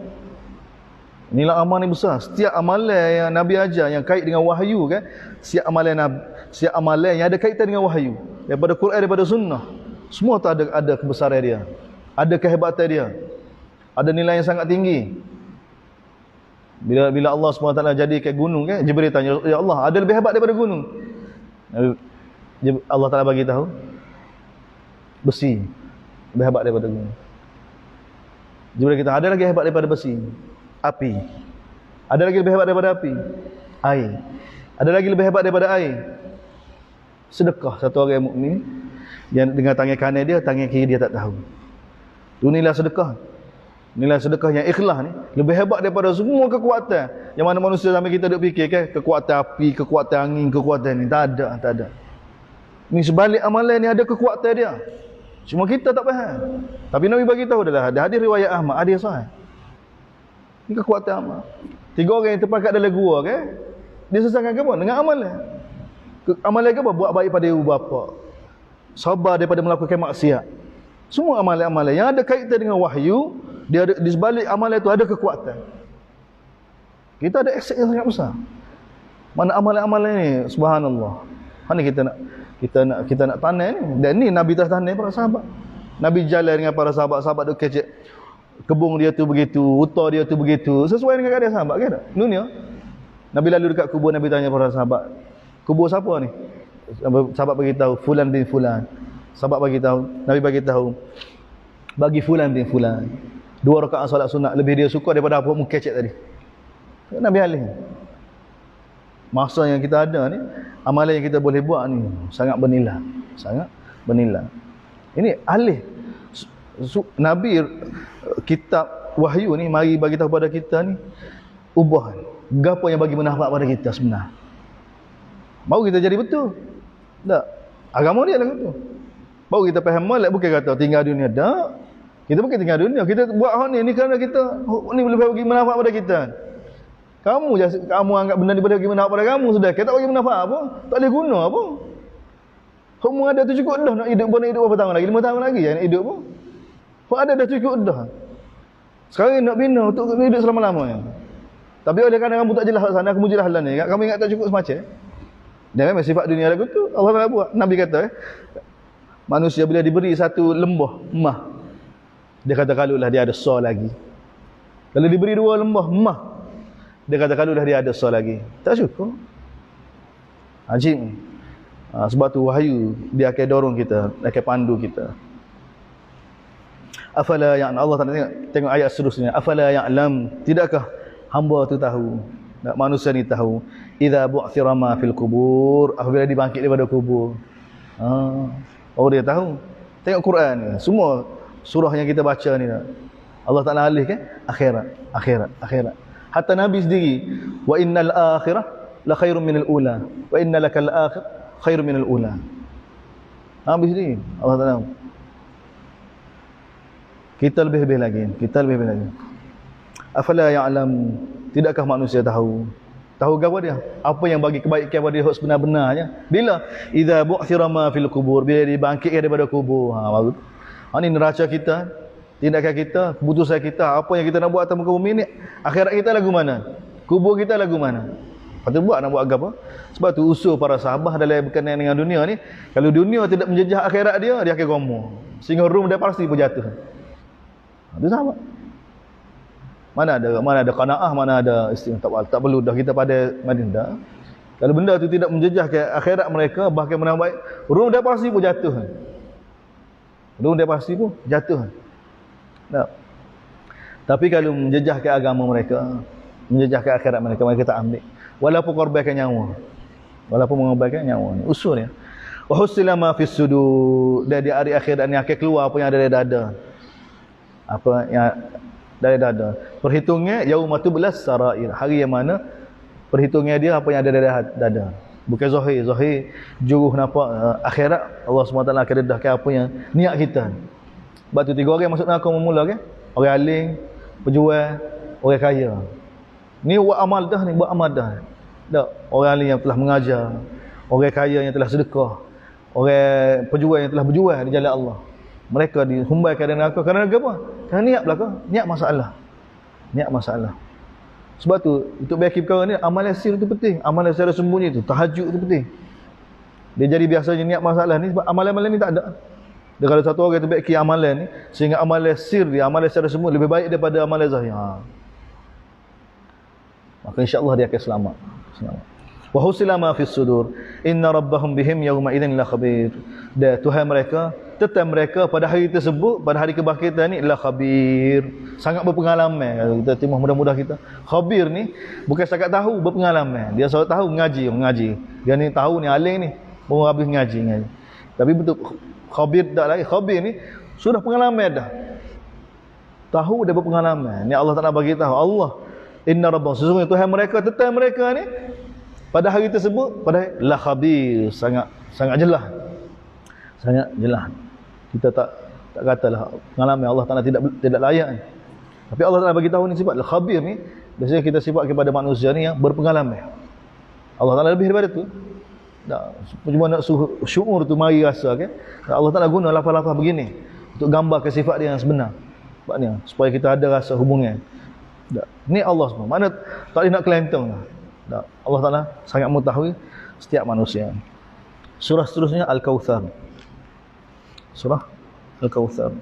S1: Nilai amal ni besar. Setiap amalan yang Nabi ajar yang kait dengan wahyu kan, setiap amalan yang ada kaitan dengan wahyu, daripada Quran, daripada sunnah, semua tu ada kebesaran dia. Ada kehebatan dia. Ada nilai yang sangat tinggi. Bila Allah SWT jadikan gunung kan, Jibril tanya, ya Allah, ada lebih hebat daripada gunung? Allah Taala bagi tahu, besi lebih hebat daripada gunung. Jibril kata, ada lagi hebat daripada besi? Api. Ada lagi lebih hebat daripada api? Air. Ada lagi lebih hebat daripada air? Sedekah satu orang mukmin yang dengan tangan kanan dia, tangan kiri dia tak tahu. Itu nilai sedekah. Nilai sedekah yang ikhlas ni lebih hebat daripada semua kekuatan yang mana manusia sampai kita duk fikir kan, kekuatan api, kekuatan angin, kekuatan ni tak ada. Ni sebalik amalan ni ada kekuatan dia. Cuma kita tak faham. Tapi Nabi bagi tahu adalah ada hadis riwayat Ahmad, hadis sahih. Ini kekuatan amal. 3 orang yang terpakat dalam gua kan, dia sesangkan ke apa? Dengan amalan. Amalan ke apa? Buat baik pada ibu bapa. Sabar daripada melakukan maksiat. Semua amalan-amalan yang ada kaitan dengan wahyu, dia ada, di sebalik amalan itu ada kekuatan. Kita ada akses yang sangat besar. Mana amalan-amalan ni, subhanallah. Mana kita nak tanam ni. Dan ni Nabi tak tanam para sahabat. Nabi jalan dengan para sahabat duk kecek. Kebun dia tu begitu, hutan dia tu begitu, sesuai dengan keadaan sahabat kan? Dunia. Nabi lalu dekat kubur, Nabi tanya para sahabat, kubur siapa ni? Sahabat beritahu, fulan bin fulan. Sahabat bagi tahu, Nabi bagi tahu, bagi fulan bin fulan 2 rakaat solat sunat lebih dia suka daripada apa mukecek tadi. Nabi alih. Masa yang kita ada ni, amalan yang kita boleh buat ni sangat bernilai, sangat bernilai. Ini alih Nabi, kitab wahyu ni mari bagi tahu pada kita ni ubah gapo yang bagi manfaat pada kita sebenar. Baru kita jadi betul. Tak. Agama dia lah tu. Baru kita faham molek, bukan kata tinggal dunia dak. Kita bukan tinggal dunia, kita buat hak ni kerana kita ni boleh bagi manfaat pada kita. Kamu anggap benda ni boleh bagi manfaat pada kamu sudah. Kita tak bagi manfaat apa? Tak boleh guna apa? Kamu ada tu cukup dah nak hidup, nak hidup berapa tahun lagi? 5 tahun lagi nak hidup apa? Kau ada dah cukup dah. Sekarang nak bina untuk hidup selama-lamanya. Tapi oleh kerana kamu tak jelas kat sana, kamu jelas ni, kamu ingat tak cukup semacam. Dan memang sifat dunia lagu tu Allah Taala buat. Nabi kata manusia bila diberi satu lembah emas, dia kata kalulah dia ada sah lagi. Kalau diberi 2 lembah emas, dia kata kalulah dia ada sah lagi. Tak cukup. Ajib. Sebab tu wahyu dia akan dorong kita, akan pandu kita. Afala ya'lam, Allah Taala tengok ayat seterusnya. Afala ya'lam, tidakkah hamba tu tahu, manusia ni tahu, idza bu'thira ma fil kubur, apabila dibangkit daripada kubur. Oh dia tahu. Tengok Quran ni, semua surah yang kita baca ni Allah Taala alihkan akhirat. Hatta Nabi sendiri, wa innal akhirah la khairum minal ula, wa inna lakal akhir khairum minal ula. Nabi sendiri Allah Taala. Kita lebih-lebih lagi. Afala ya'lam, tidakkah manusia tahu? Tahu apa dia? Apa yang bagi kebaikan pada dia sebenar-benarnya? Bila idza bu'thira ma fil kubur, bila dibangkitkan daripada kubur. Baru. Ini neraca kita, tindakan kita, keputusan kita, apa yang kita nak buat atas muka bumi ni, akhirat kita lagu mana? Kubur kita lagu mana? Patut buat nak buat apa? Sebab tu usul para sahabat dalam berkenaan dengan dunia ni, kalau dunia tidak menjejah akhirat dia akan gomoh. Sehingga rum dia pasti pun jatuh. Itu sahabat. Mana ada qanaah, mana ada istighfar. Tak perlu dah kita pada Madinah. Kalau benda tu tidak menjejah ke akhirat mereka, bahkan menambah rum dia pasti pun jatuh. Tak. Tapi kalau menjejah ke agama mereka, menjejah ke akhirat mereka, mereka tak ambil. Walaupun korbankan nyawa. Usul dia. Wa husila ma fis sudur, dan di hari akhirat ni akan keluar apa yang ada dari dada. Apa yang dari dada. Perhitungnya yaumatu belas sarair, hari yang mana perhitungnya dia apa yang ada dari dada. Bukan zahir juruh nampak. Akhirat Allah SWT akan dedahkan apa yang niat kita. Sebab tu 3 orang masuk neraka memula kan? Orang alim, penjual, orang kaya. Ni buat amal dah. Tak, orang alim yang telah mengajar, orang kaya yang telah sedekah, orang penjual yang telah berjual di jalan Allah. Mereka dihumbakan dari neraka kerana apa? Kerana niat belaka, niat masalah. Sebab tu untuk bagi perkara ni amalan sir tu penting, amalan secara sembunyi tu, tahajud tu penting. Dia jadi biasanya niat masalah ni sebab amalan-amalan ni tak ada. Dan kalau satu orang terbaiki amalan ni sehingga amalan sir dia, amalan secara sembunyi lebih baik daripada amalan zahir. Maka insya-Allah dia akan selamat. Wa husila ma fis sudur, inna rabbahum bihim yawma idzin la khabir. Dan Tuhan mereka, tetap mereka pada hari tersebut, pada hari kebangkitan ni la khabir, sangat berpengalaman. Kita timah mudah-mudah kita. Khabir ni bukan setakat tahu, berpengalaman. Dia selalu tahu mengaji. Dia ni tahu ni alim ni, baru habis mengaji. Tapi betul khabir tak lagi. Khabir ni sudah pengalaman dah. Tahu dia berpengalaman. Ni Allah Taala bagi tahu. Allah, inna rabbahum, sesungguhnya Tuhan mereka, tetap mereka ni pada hari tersebut, pada la khabir, sangat jelas. Kita tak katalah pengalaman Allah Taala tidak layak. Tapi Allah Taala bagi tahu ni sifat al-khabir ni, biasanya kita sifat kepada manusia ni yang berpengalaman. Allah Taala lebih daripada tu. Tak, cuma nak syuur tu mari rasa kan. Allah Taala guna lafaz-lafaz begini untuk gambarkan sifat dia yang sebenar. Sebabnya supaya kita ada rasa hubungan. Tak. Ni Allah semua. Mana tak boleh nak kelentong. Tak. Allah Taala sangat mengetahui setiap manusia. Surah seterusnya Al-Kautsar. Surah Al-Kautsar.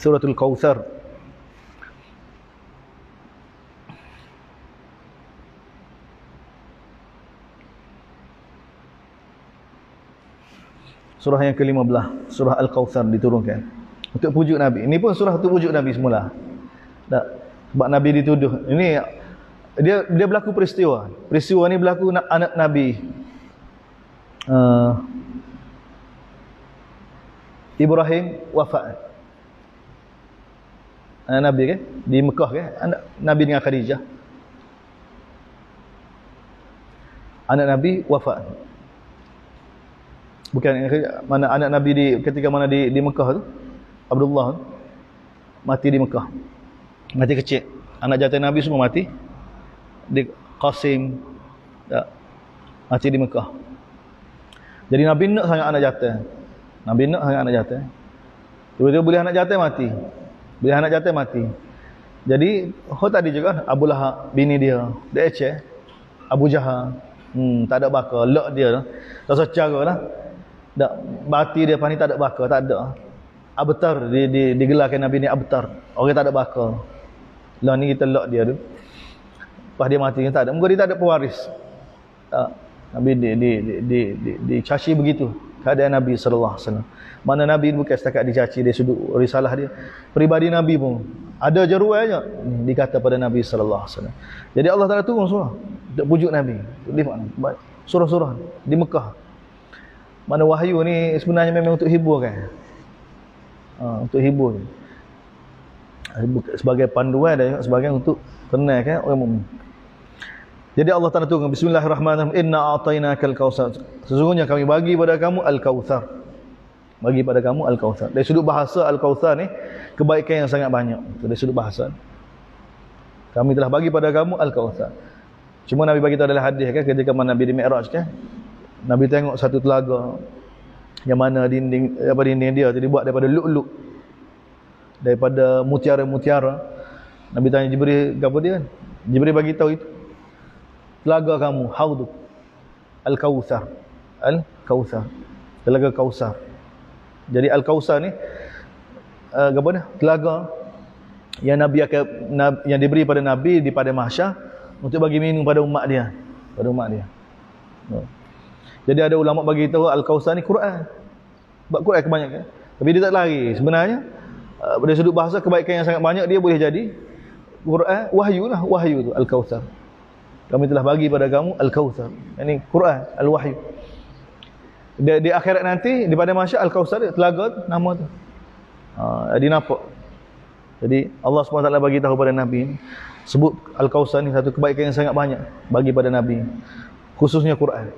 S1: Suratul Kautsar. Surah yang ke-15, surah Al-Kautsar diturunkan untuk pujuk Nabi. Ini pun surah untuk pujuk Nabi semula. Tak, sebab Nabi dituduh. Ini dia berlaku peristiwa. Peristiwa ni berlaku anak Nabi Ibrahim wafat. Anak Nabi kan di Mekah kan, anak Nabi dengan Khadijah. Anak Nabi wafat. Bukan mana anak Nabi ketika mana di Mekah tu, Abdullah tu, mati di Mekah. Mati kecil. Anak jantan Nabi semua mati. Di Qasim tak, mati di Mekah. Jadi Nabi nak sangat anak jantan. Nabi nak sangat anak jantan. Tiba-tiba boleh anak jantan mati. Boleh anak jantan mati. Jadi tadi juga Abu Lahab bini dia eceh. Abu Jahal tak ada bakal, lak dia lah. Tak secara lah. Tak, bati dia pani tak ada bakal, tak ada. Abtar digelarkan Nabi ni Abtar. Orang tak ada bakal. Lah ni kita lak dia tu. Lepas dia mati tak ada. Mungkin dia tak ada pewaris. Tak. Nabi dicaci begitu keadaan Nabi sallallahu alaihi wasallam. Mana Nabi bukan setakat dicaci dari sudut risalah dia. Peribadi Nabi pun ada jaruannya dikata pada Nabi sallallahu alaihi wasallam. Jadi Allah Taala turun surah untuk pujuk Nabi. Surah-surah di Mekah. Mana wahyu ni sebenarnya memang untuk hibur kan. Untuk hibur. Sebagai panduan dan sebagai untuk kenalkan orang mukmin. Jadi Allah Taala turun bismillahirrahmanirrahim, inna a'tainakal kautsar. Sesungguhnya kami bagi pada kamu al-kautsar. Bagi pada kamu al-kautsar. Dari sudut bahasa al-kautsar ni kebaikan yang sangat banyak. Dari sudut bahasa. Kami telah bagi pada kamu al-kautsar. Cuma Nabi bagi tahu dalam hadis kan ketika mana Nabi di Mi'raj kan. Nabi tengok satu telaga yang mana dinding dia dibuat daripada lu'lu', daripada mutiara-mutiara. Nabi tanya Jibril apa dia kan? Jibril bagi tahu itu. Telaga kamu hauduk al-kautsar. Al-kautsar. Telaga Kautsar. Jadi al-kautsar ni apa dah? Telaga yang yang diberi pada Nabi di pada mahsyar untuk bagi minum pada umat dia. Pada umat dia. Jadi ada ulama bagi tahu al-kautsar ni Quran. Sebab Quran kebanyakan. Tapi dia tak lari. Sebenarnya dari sudut bahasa kebaikan yang sangat banyak dia boleh jadi Quran, wahyu lah, wahyu tu al-kautsar. Kami telah bagi pada kamu al-kautsar. Ini Quran, al-wahyu. Di akhirat nanti di pada mahsyar al-kautsar telaga tu, nama tu. Jadi nampak. Jadi Allah SWT bagi tahu pada Nabi sebut al-kautsar ni satu kebaikan yang sangat banyak bagi pada Nabi. Khususnya Quran.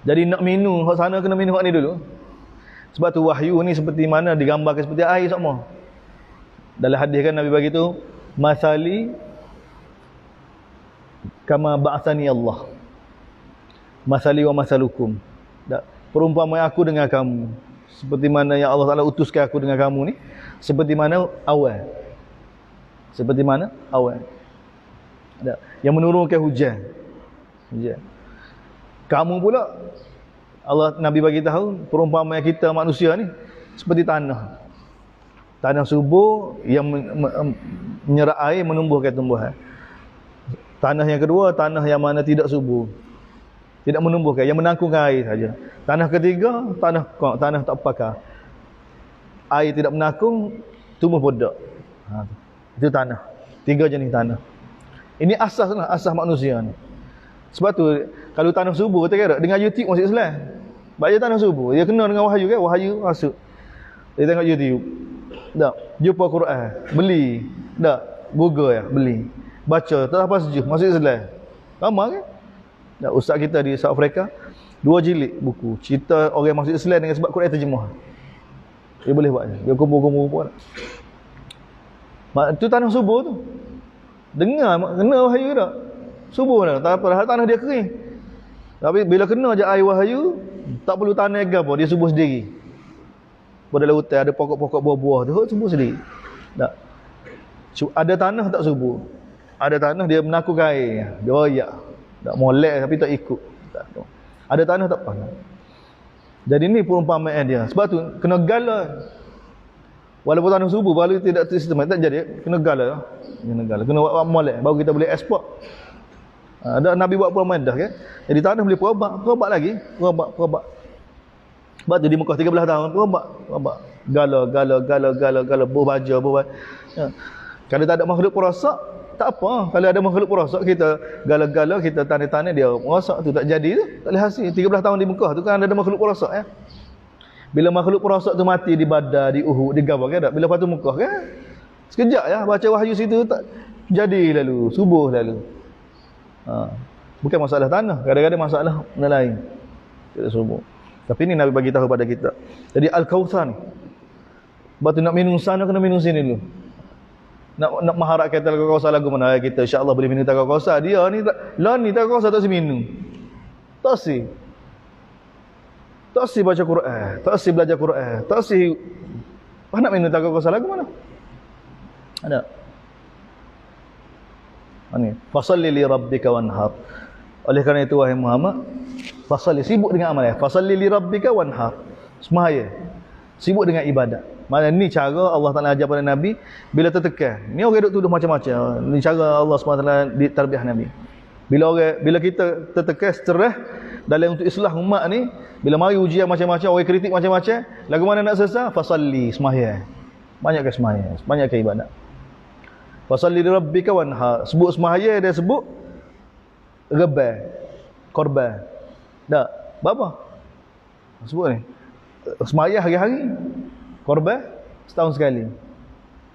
S1: Jadi nak minum hak sana kena minum hak ni dulu. Sebab tu wahyu ni seperti mana digambarkan seperti air semua. Dalam hadis kan Nabi bagi tu masali kama ba'athani Allah. Masali wa masalukum. Perumpamaan aku dengan kamu seperti mana yang Allah Taala utuskan aku dengan kamu ni seperti mana awan. Seperti mana awan. Yang menurunkan hujan. Hujan. Kamu pula Allah Nabi bagi tahu perumpamaan kita manusia ni seperti tanah. Tanah subur yang menyerap air menumbuhkan tumbuhan. Tanah yang kedua, tanah yang mana tidak subur. Tidak menumbuhkan, yang menangkungkan air saja. Tanah ketiga, tanah tak pakar. Air tidak menakung, tumbuh bodak. Itu tanah. 3 jenis tanah. Ini asas manusia ni. Sebab tu kalau tanah subur kita kira dengan YouTube masuk Islam. Sebab dia tanah subur, dia kena dengan wahyu kan, wahyu masuk. Dia tengok YouTube. Tak, jumpa Quran, beli. Tak, Google ya, beli. Baca, tak apa sejuk, masuk Islam. Lama kan? Tak, ustaz kita di South Africa 2 jilid buku cerita orang masuk Islam dengan sebab Quran terjemah. Dia boleh buat. Dia kumpul-kumpul. Itu tanah subur tu. Dengar kena wahyu tak? Subur dah, tak apa, tanah dia kering. Tapi bila kena je air wahyu, tak perlu tanah apa, dia subur sendiri. Pada dalam hutan ada pokok-pokok buah-buah tu, subur sendiri. Tak. Ada tanah tak subur. Ada tanah dia menakung air, dia royak. Tak molek tapi tak ikut. Tak. Ada tanah tak apa. Jadi ni perumpamaan dia. Sebab tu kena gala. Walaupun tanah subur, walaupun tidak sistematik tak jadi, kena gala. Kena buat molek baru kita boleh ekspor. Ada Nabi buat perumpamaan dah kan. Jadi tanah boleh perubak lagi, perubak. Sebab tu di Mekah 13 tahun pun abak gala buh baja. Ya. Kalau tak ada makhluk perosak, tak apa. Kalau ada makhluk perosak, kita gala-gala, kita tanda-tanda dia merosak tu tak jadi tu, tak boleh hasil. 13 tahun di Mekah tu kan ada makhluk perosak ya. Bila makhluk perosak tu mati di Badar, di Uhud, di Gabah kan tak? Bila patu Mekah kan? Sekejap ya baca wahyu situ tak jadi lalu, subuh lalu. Bukan masalah tanah, kadang-kadang masalah benda lain. Tidak subuh. Tapi ini Nabi bagi tahu pada kita. Jadi Al-Kautsar ni. Batu nak minum sana kena minum sini dulu. Nak mengharap kata Kautsar lagu mana kita insya-Allah boleh minum Kautsar. Dia ni ni Kautsar tak si minum. Tak si. Tak si baca Quran, tak si belajar Quran, tak si nak minum Kautsar lagu mana? Ada. Ini, fasalli li rabbika wanhar. Oleh kerana itu wahai Muhammad, fasalli, sibuk dengan amal. Fasalli li rabbika wanhar. Semaya. Sibuk dengan ibadat. Mana ni cara Allah Taala ajar pada Nabi bila tertekan. Ni orang duk tuduh macam-macam. Ni cara Allah SWT di tarbiyah Nabi. Bila kita tertekan stres dalam untuk islah umat ni, bila mari ujian macam-macam, orang kritik macam-macam, lagu mana nak selesai? Fasalli, semaya. Banyakkan semaya, banyakkan ibadat. Fasalli li rabbika wanhar. Sebut semaya dia sebut rebah, korban. Tak, apa? Sebut ni. Semaya hari-hari. Korban setahun sekali.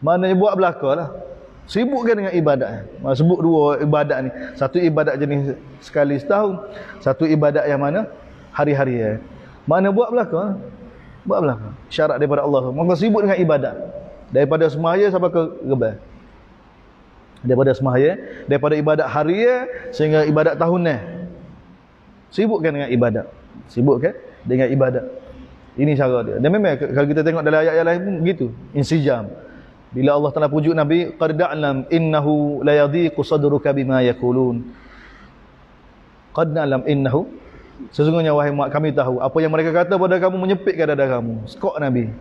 S1: Maknanya buat belakalah. Sibukkan dengan ibadat. Sebut dua ibadat ni. Satu ibadat jenis sekali setahun, satu ibadat yang mana hari-hari. Mana buat belaka? Buat belaka. Syarat daripada Allah. Maka sibuk dengan ibadat. Daripada semaya sampai ke rebah. Daripada semaya, daripada ibadat harian sehingga ibadat tahunan. Sibukkan dengan ibadat. Sibukkan dengan ibadat. Ini cara dia. Dan memang kalau kita tengok dalam ayat-ayat lain pun begitu. Insijam. Bila Allah Taala pujuk Nabi, qad na'lam innahu la yadhiqu sadruka bima yaqulun. Qad na'lam innahu, sesungguhnya wahai Muhammad, kami tahu apa yang mereka kata pada kamu menyempitkan dada kamu. Skok Nabi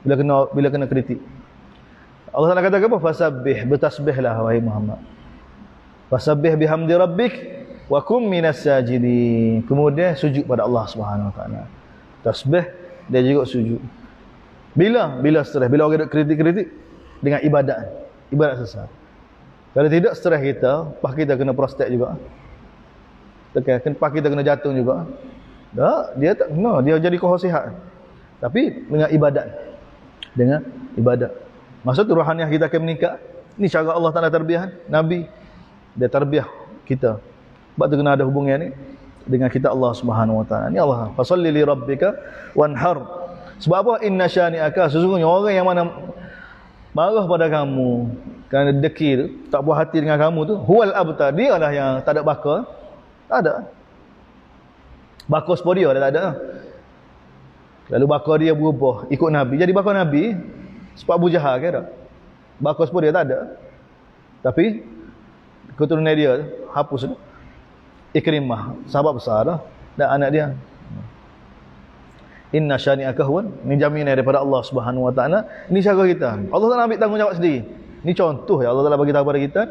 S1: bila kena kritik. Allah Taala kata apa? Fasabbih, bertasbihlah wahai Muhammad. Fasabbih bihamdi rabbik wa kum minas sajidin. Kemudian sujud pada Allah Subhanahu wa taala. Tasbih dia juga sujud. Bila stres, bila orang kritik-kritik dengan ibadat selesai. Kalau tidak stres kita, pah kita kena prostat juga. Pah kita kena jantung juga. Tak, dia tak kena, dia jadi koh sihat. Tapi dengan ibadat. Dengan ibadat. Maksud tu rohaniah kita akan meningkat. Ini cara Allah Taala tarbiyah Nabi. Dia tarbiyah kita. Sebab tu kena ada hubungan ni dengan kita Allah Subhanahu wa taala. Ni Allah, fasalli li rabbika wanhar. Sebab apa? Inna syani'aka, sesungguhnya orang yang mana marah pada kamu kerana dekil, tak puas hati dengan kamu tu, huwal abtar, dia lah yang tak ada bakal. Tak ada. Bakal sepuluh dia tak ada. Lalu bakal dia berubah ikut Nabi, jadi bakal Nabi sebab Abu Jahal ke tak? Bakal sepuluh dia tak ada. Tapi keturunan dia hapus tu. Ikrimah, sahabat besar dah, dan anak dia. Inna syani'aka huwan, ni jaminan daripada Allah Subhanahu wa taala. Ni cara kita. Allah Taala ambil tanggungjawab sendiri. Ni contoh ya Allah Taala bagi tahu pada kita.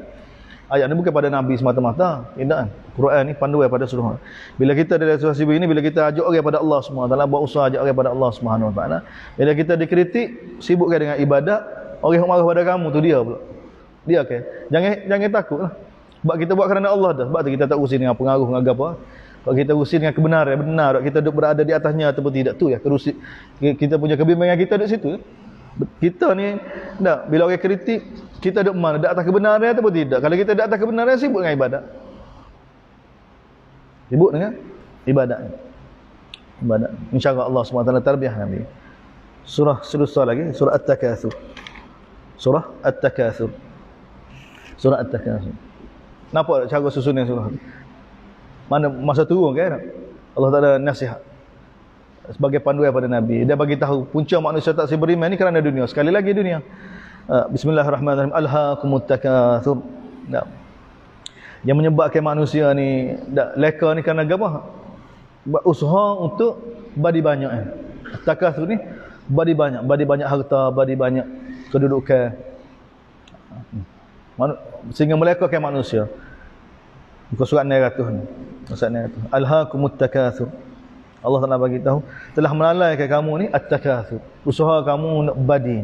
S1: Ayat ni bukan pada Nabi semata-mata. Tidak. Quran ni panduan pada seluruh. Bila kita dalam situasi begini, bila kita ajak orang pada Allah Subhanahu wa taala, buat usaha ajak orang pada Allah Subhanahu wa taala. Bila kita dikritik, sibukkan dengan ibadat, orang yang marah pada kamu tu dia pula. Dia kan. Jangan takutlah. Sebab kita buat kerana Allah dah. Sebab tu kita tak urusin dengan pengaruh dengan apa. Kalau kita urusin dengan kebenaran, benar kita berada di atasnya ataupun tidak, tu ya kerusi, kita punya kebimbangan kita di situ. Kita ni tak, bila orang kritik, kita duduk mana, di atas kebenaran ataupun tidak. Kalau kita di atas kebenaran, sibuk dengan ibadat. Sibuk dengan ibadat. InsyaAllah Allah SWT tarbiyah Nabi. Surah selusa lagi, surah At-Takatsur. Surah At-Takatsur. Surah At-Takatsur. Nampak cara susunan surah ni? Mana masa turun kan? Allah Taala nasihat sebagai panduan pada Nabi. Dia bagi tahu punca manusia tak beriman ni kerana dunia. Sekali lagi dunia. Bismillahirrahmanirrahim. Alhaakumut takatsur. Yang menyebabkan manusia ni leka ni kerana apa? Buat usaha untuk badi banyak. Takatsur ni badi banyak harta, badi banyak kedudukan. Sehingga melekakan manusia. Muka surat 900 ni. Surat 900. Alhaakumut takatsur. Allah Taala bagi tahu telah melalaikan kamu ni at-takatsur. Usaha kamu nak badi.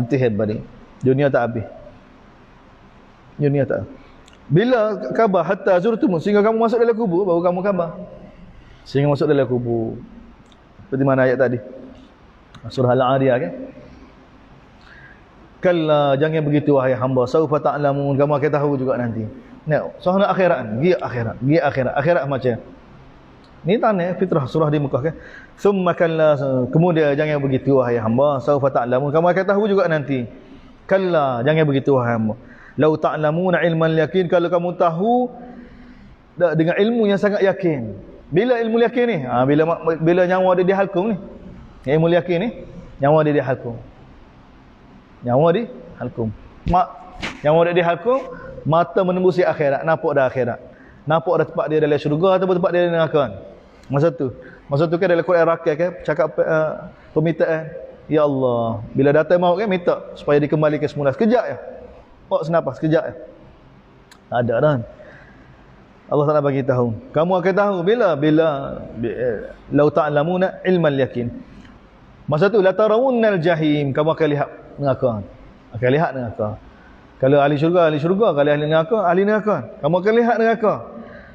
S1: Tihad badi. Dunia tak habis. Dunia tak. Bila khabar hatta zurtum, sehingga kamu masuk dalam kubur, baru kamu khabar. Sehingga masuk dalam kubur. Seperti mana ayat tadi. Surah Al-Adiyah kan? Kalla, jangan begitu wahai hamba, saufa ta'lamun, kamu akan tahu juga nanti. Nak, soal akhirat, gi akhirat. Akhirat macam ni tanya fitrah surah di Mekah kan. Summa kalla, kemudian jangan begitu wahai hamba, saufa ta'lamun, kamu akan tahu juga nanti. Kalla, jangan begitu wahai hamba. Lau ta'lamuna ilman yakin, kalau kamu tahu dengan ilmu yang sangat yakin. Bila ilmu yakin ni? Bila nyawa dia dihalkum ni. Ilmu yakin ni, nyawa dia dihalkum. Nyawa di halkum. Nyawa dia dihalkum, mata menembusi akhirat, nampak dah akhirat. Nampak dah tempat dia dalam syurga atau tempat dia dalam neraka. Masa tu kan dalam Quran rakyat kan cakap permintaan, ya Allah, bila datang maut kan minta supaya dikembalikan semula sekejap ya. Senapas sekejap ya. Tak ada dah. Allah Taala bagi tahu. Kamu akan tahu bila lau ta'lamuna ilmal yakin. Masa tu la tarawunnal jahim, kamu akan lihat neraka. Akan lihat neraka. Kalau ahli syurga, kalau ahli neraka, kamu akan lihat neraka.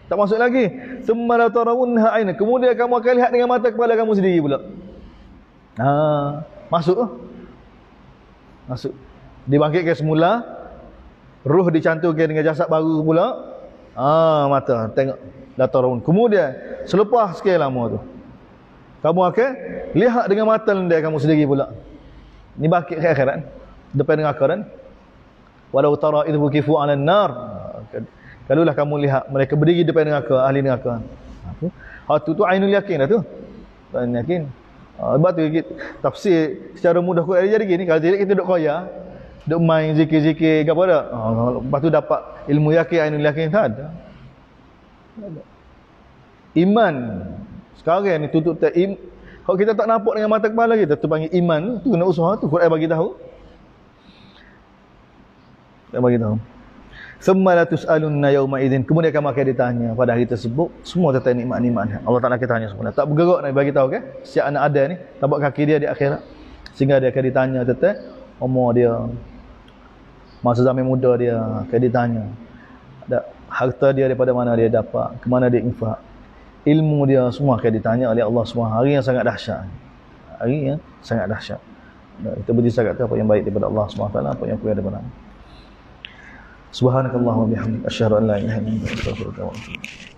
S1: Tak masuk lagi. Tsumma la tarawunha aina, kemudian kamu akan lihat dengan mata kepala kamu sendiri pula. Masuk tu. Masuk. Dibangkitkan semula, ruh dicantumkan dengan jasad baru pula. Mata tengok la tarawun. Kemudian selepas sekian lama tu, kamu akan lihat dengan mata lendai kamu sendiri pula. Ni bangkit ke akhirat depan neraka kan. Walau tara idh wuqifu 'alan nar, kalaulah kamu lihat mereka berdiri depan neraka, ahli neraka. Tu ainul yakin dah tu. Ainul yakin. Sebab tu tafsir secara mudah Quran jadi gini, kalau tidak kita duk koya, duk main zikir-zikir apa dak. Lepas tu dapat ilmu yakin, ainul yakin tak ada. Iman sekarang ni tutup kalau kita tak nampak dengan mata kepala kita, tu panggil iman, tu kena usaha tu. Quran bagi tahu. Dia bagi tahu. Summa la tus'alunna yawma idzin, kemudian kamu akan ditanya pada hari tersebut semua tentang nikmat-nikmat Allah Taala akan tanya semua. Tak bergerak nak bagi tahu kan? Siap anak ada ni, tapak kaki dia di akhirat. Sehingga dia akan ditanya tentang umur dia, masa zaman muda dia akan ditanya. Harta dia daripada mana dia dapat, ke mana dia infak. Ilmu dia semua akan ditanya oleh Allah SWT. Hari yang sangat dahsyat. Hari yang sangat dahsyat. Kita berjisah kata apa yang baik daripada Allah SWT, apa yang kurang daripada Allah. Subhanakallahumma bihamdika asyhadu an la ilaha illa anta astaghfiruka wa atubu ilaik.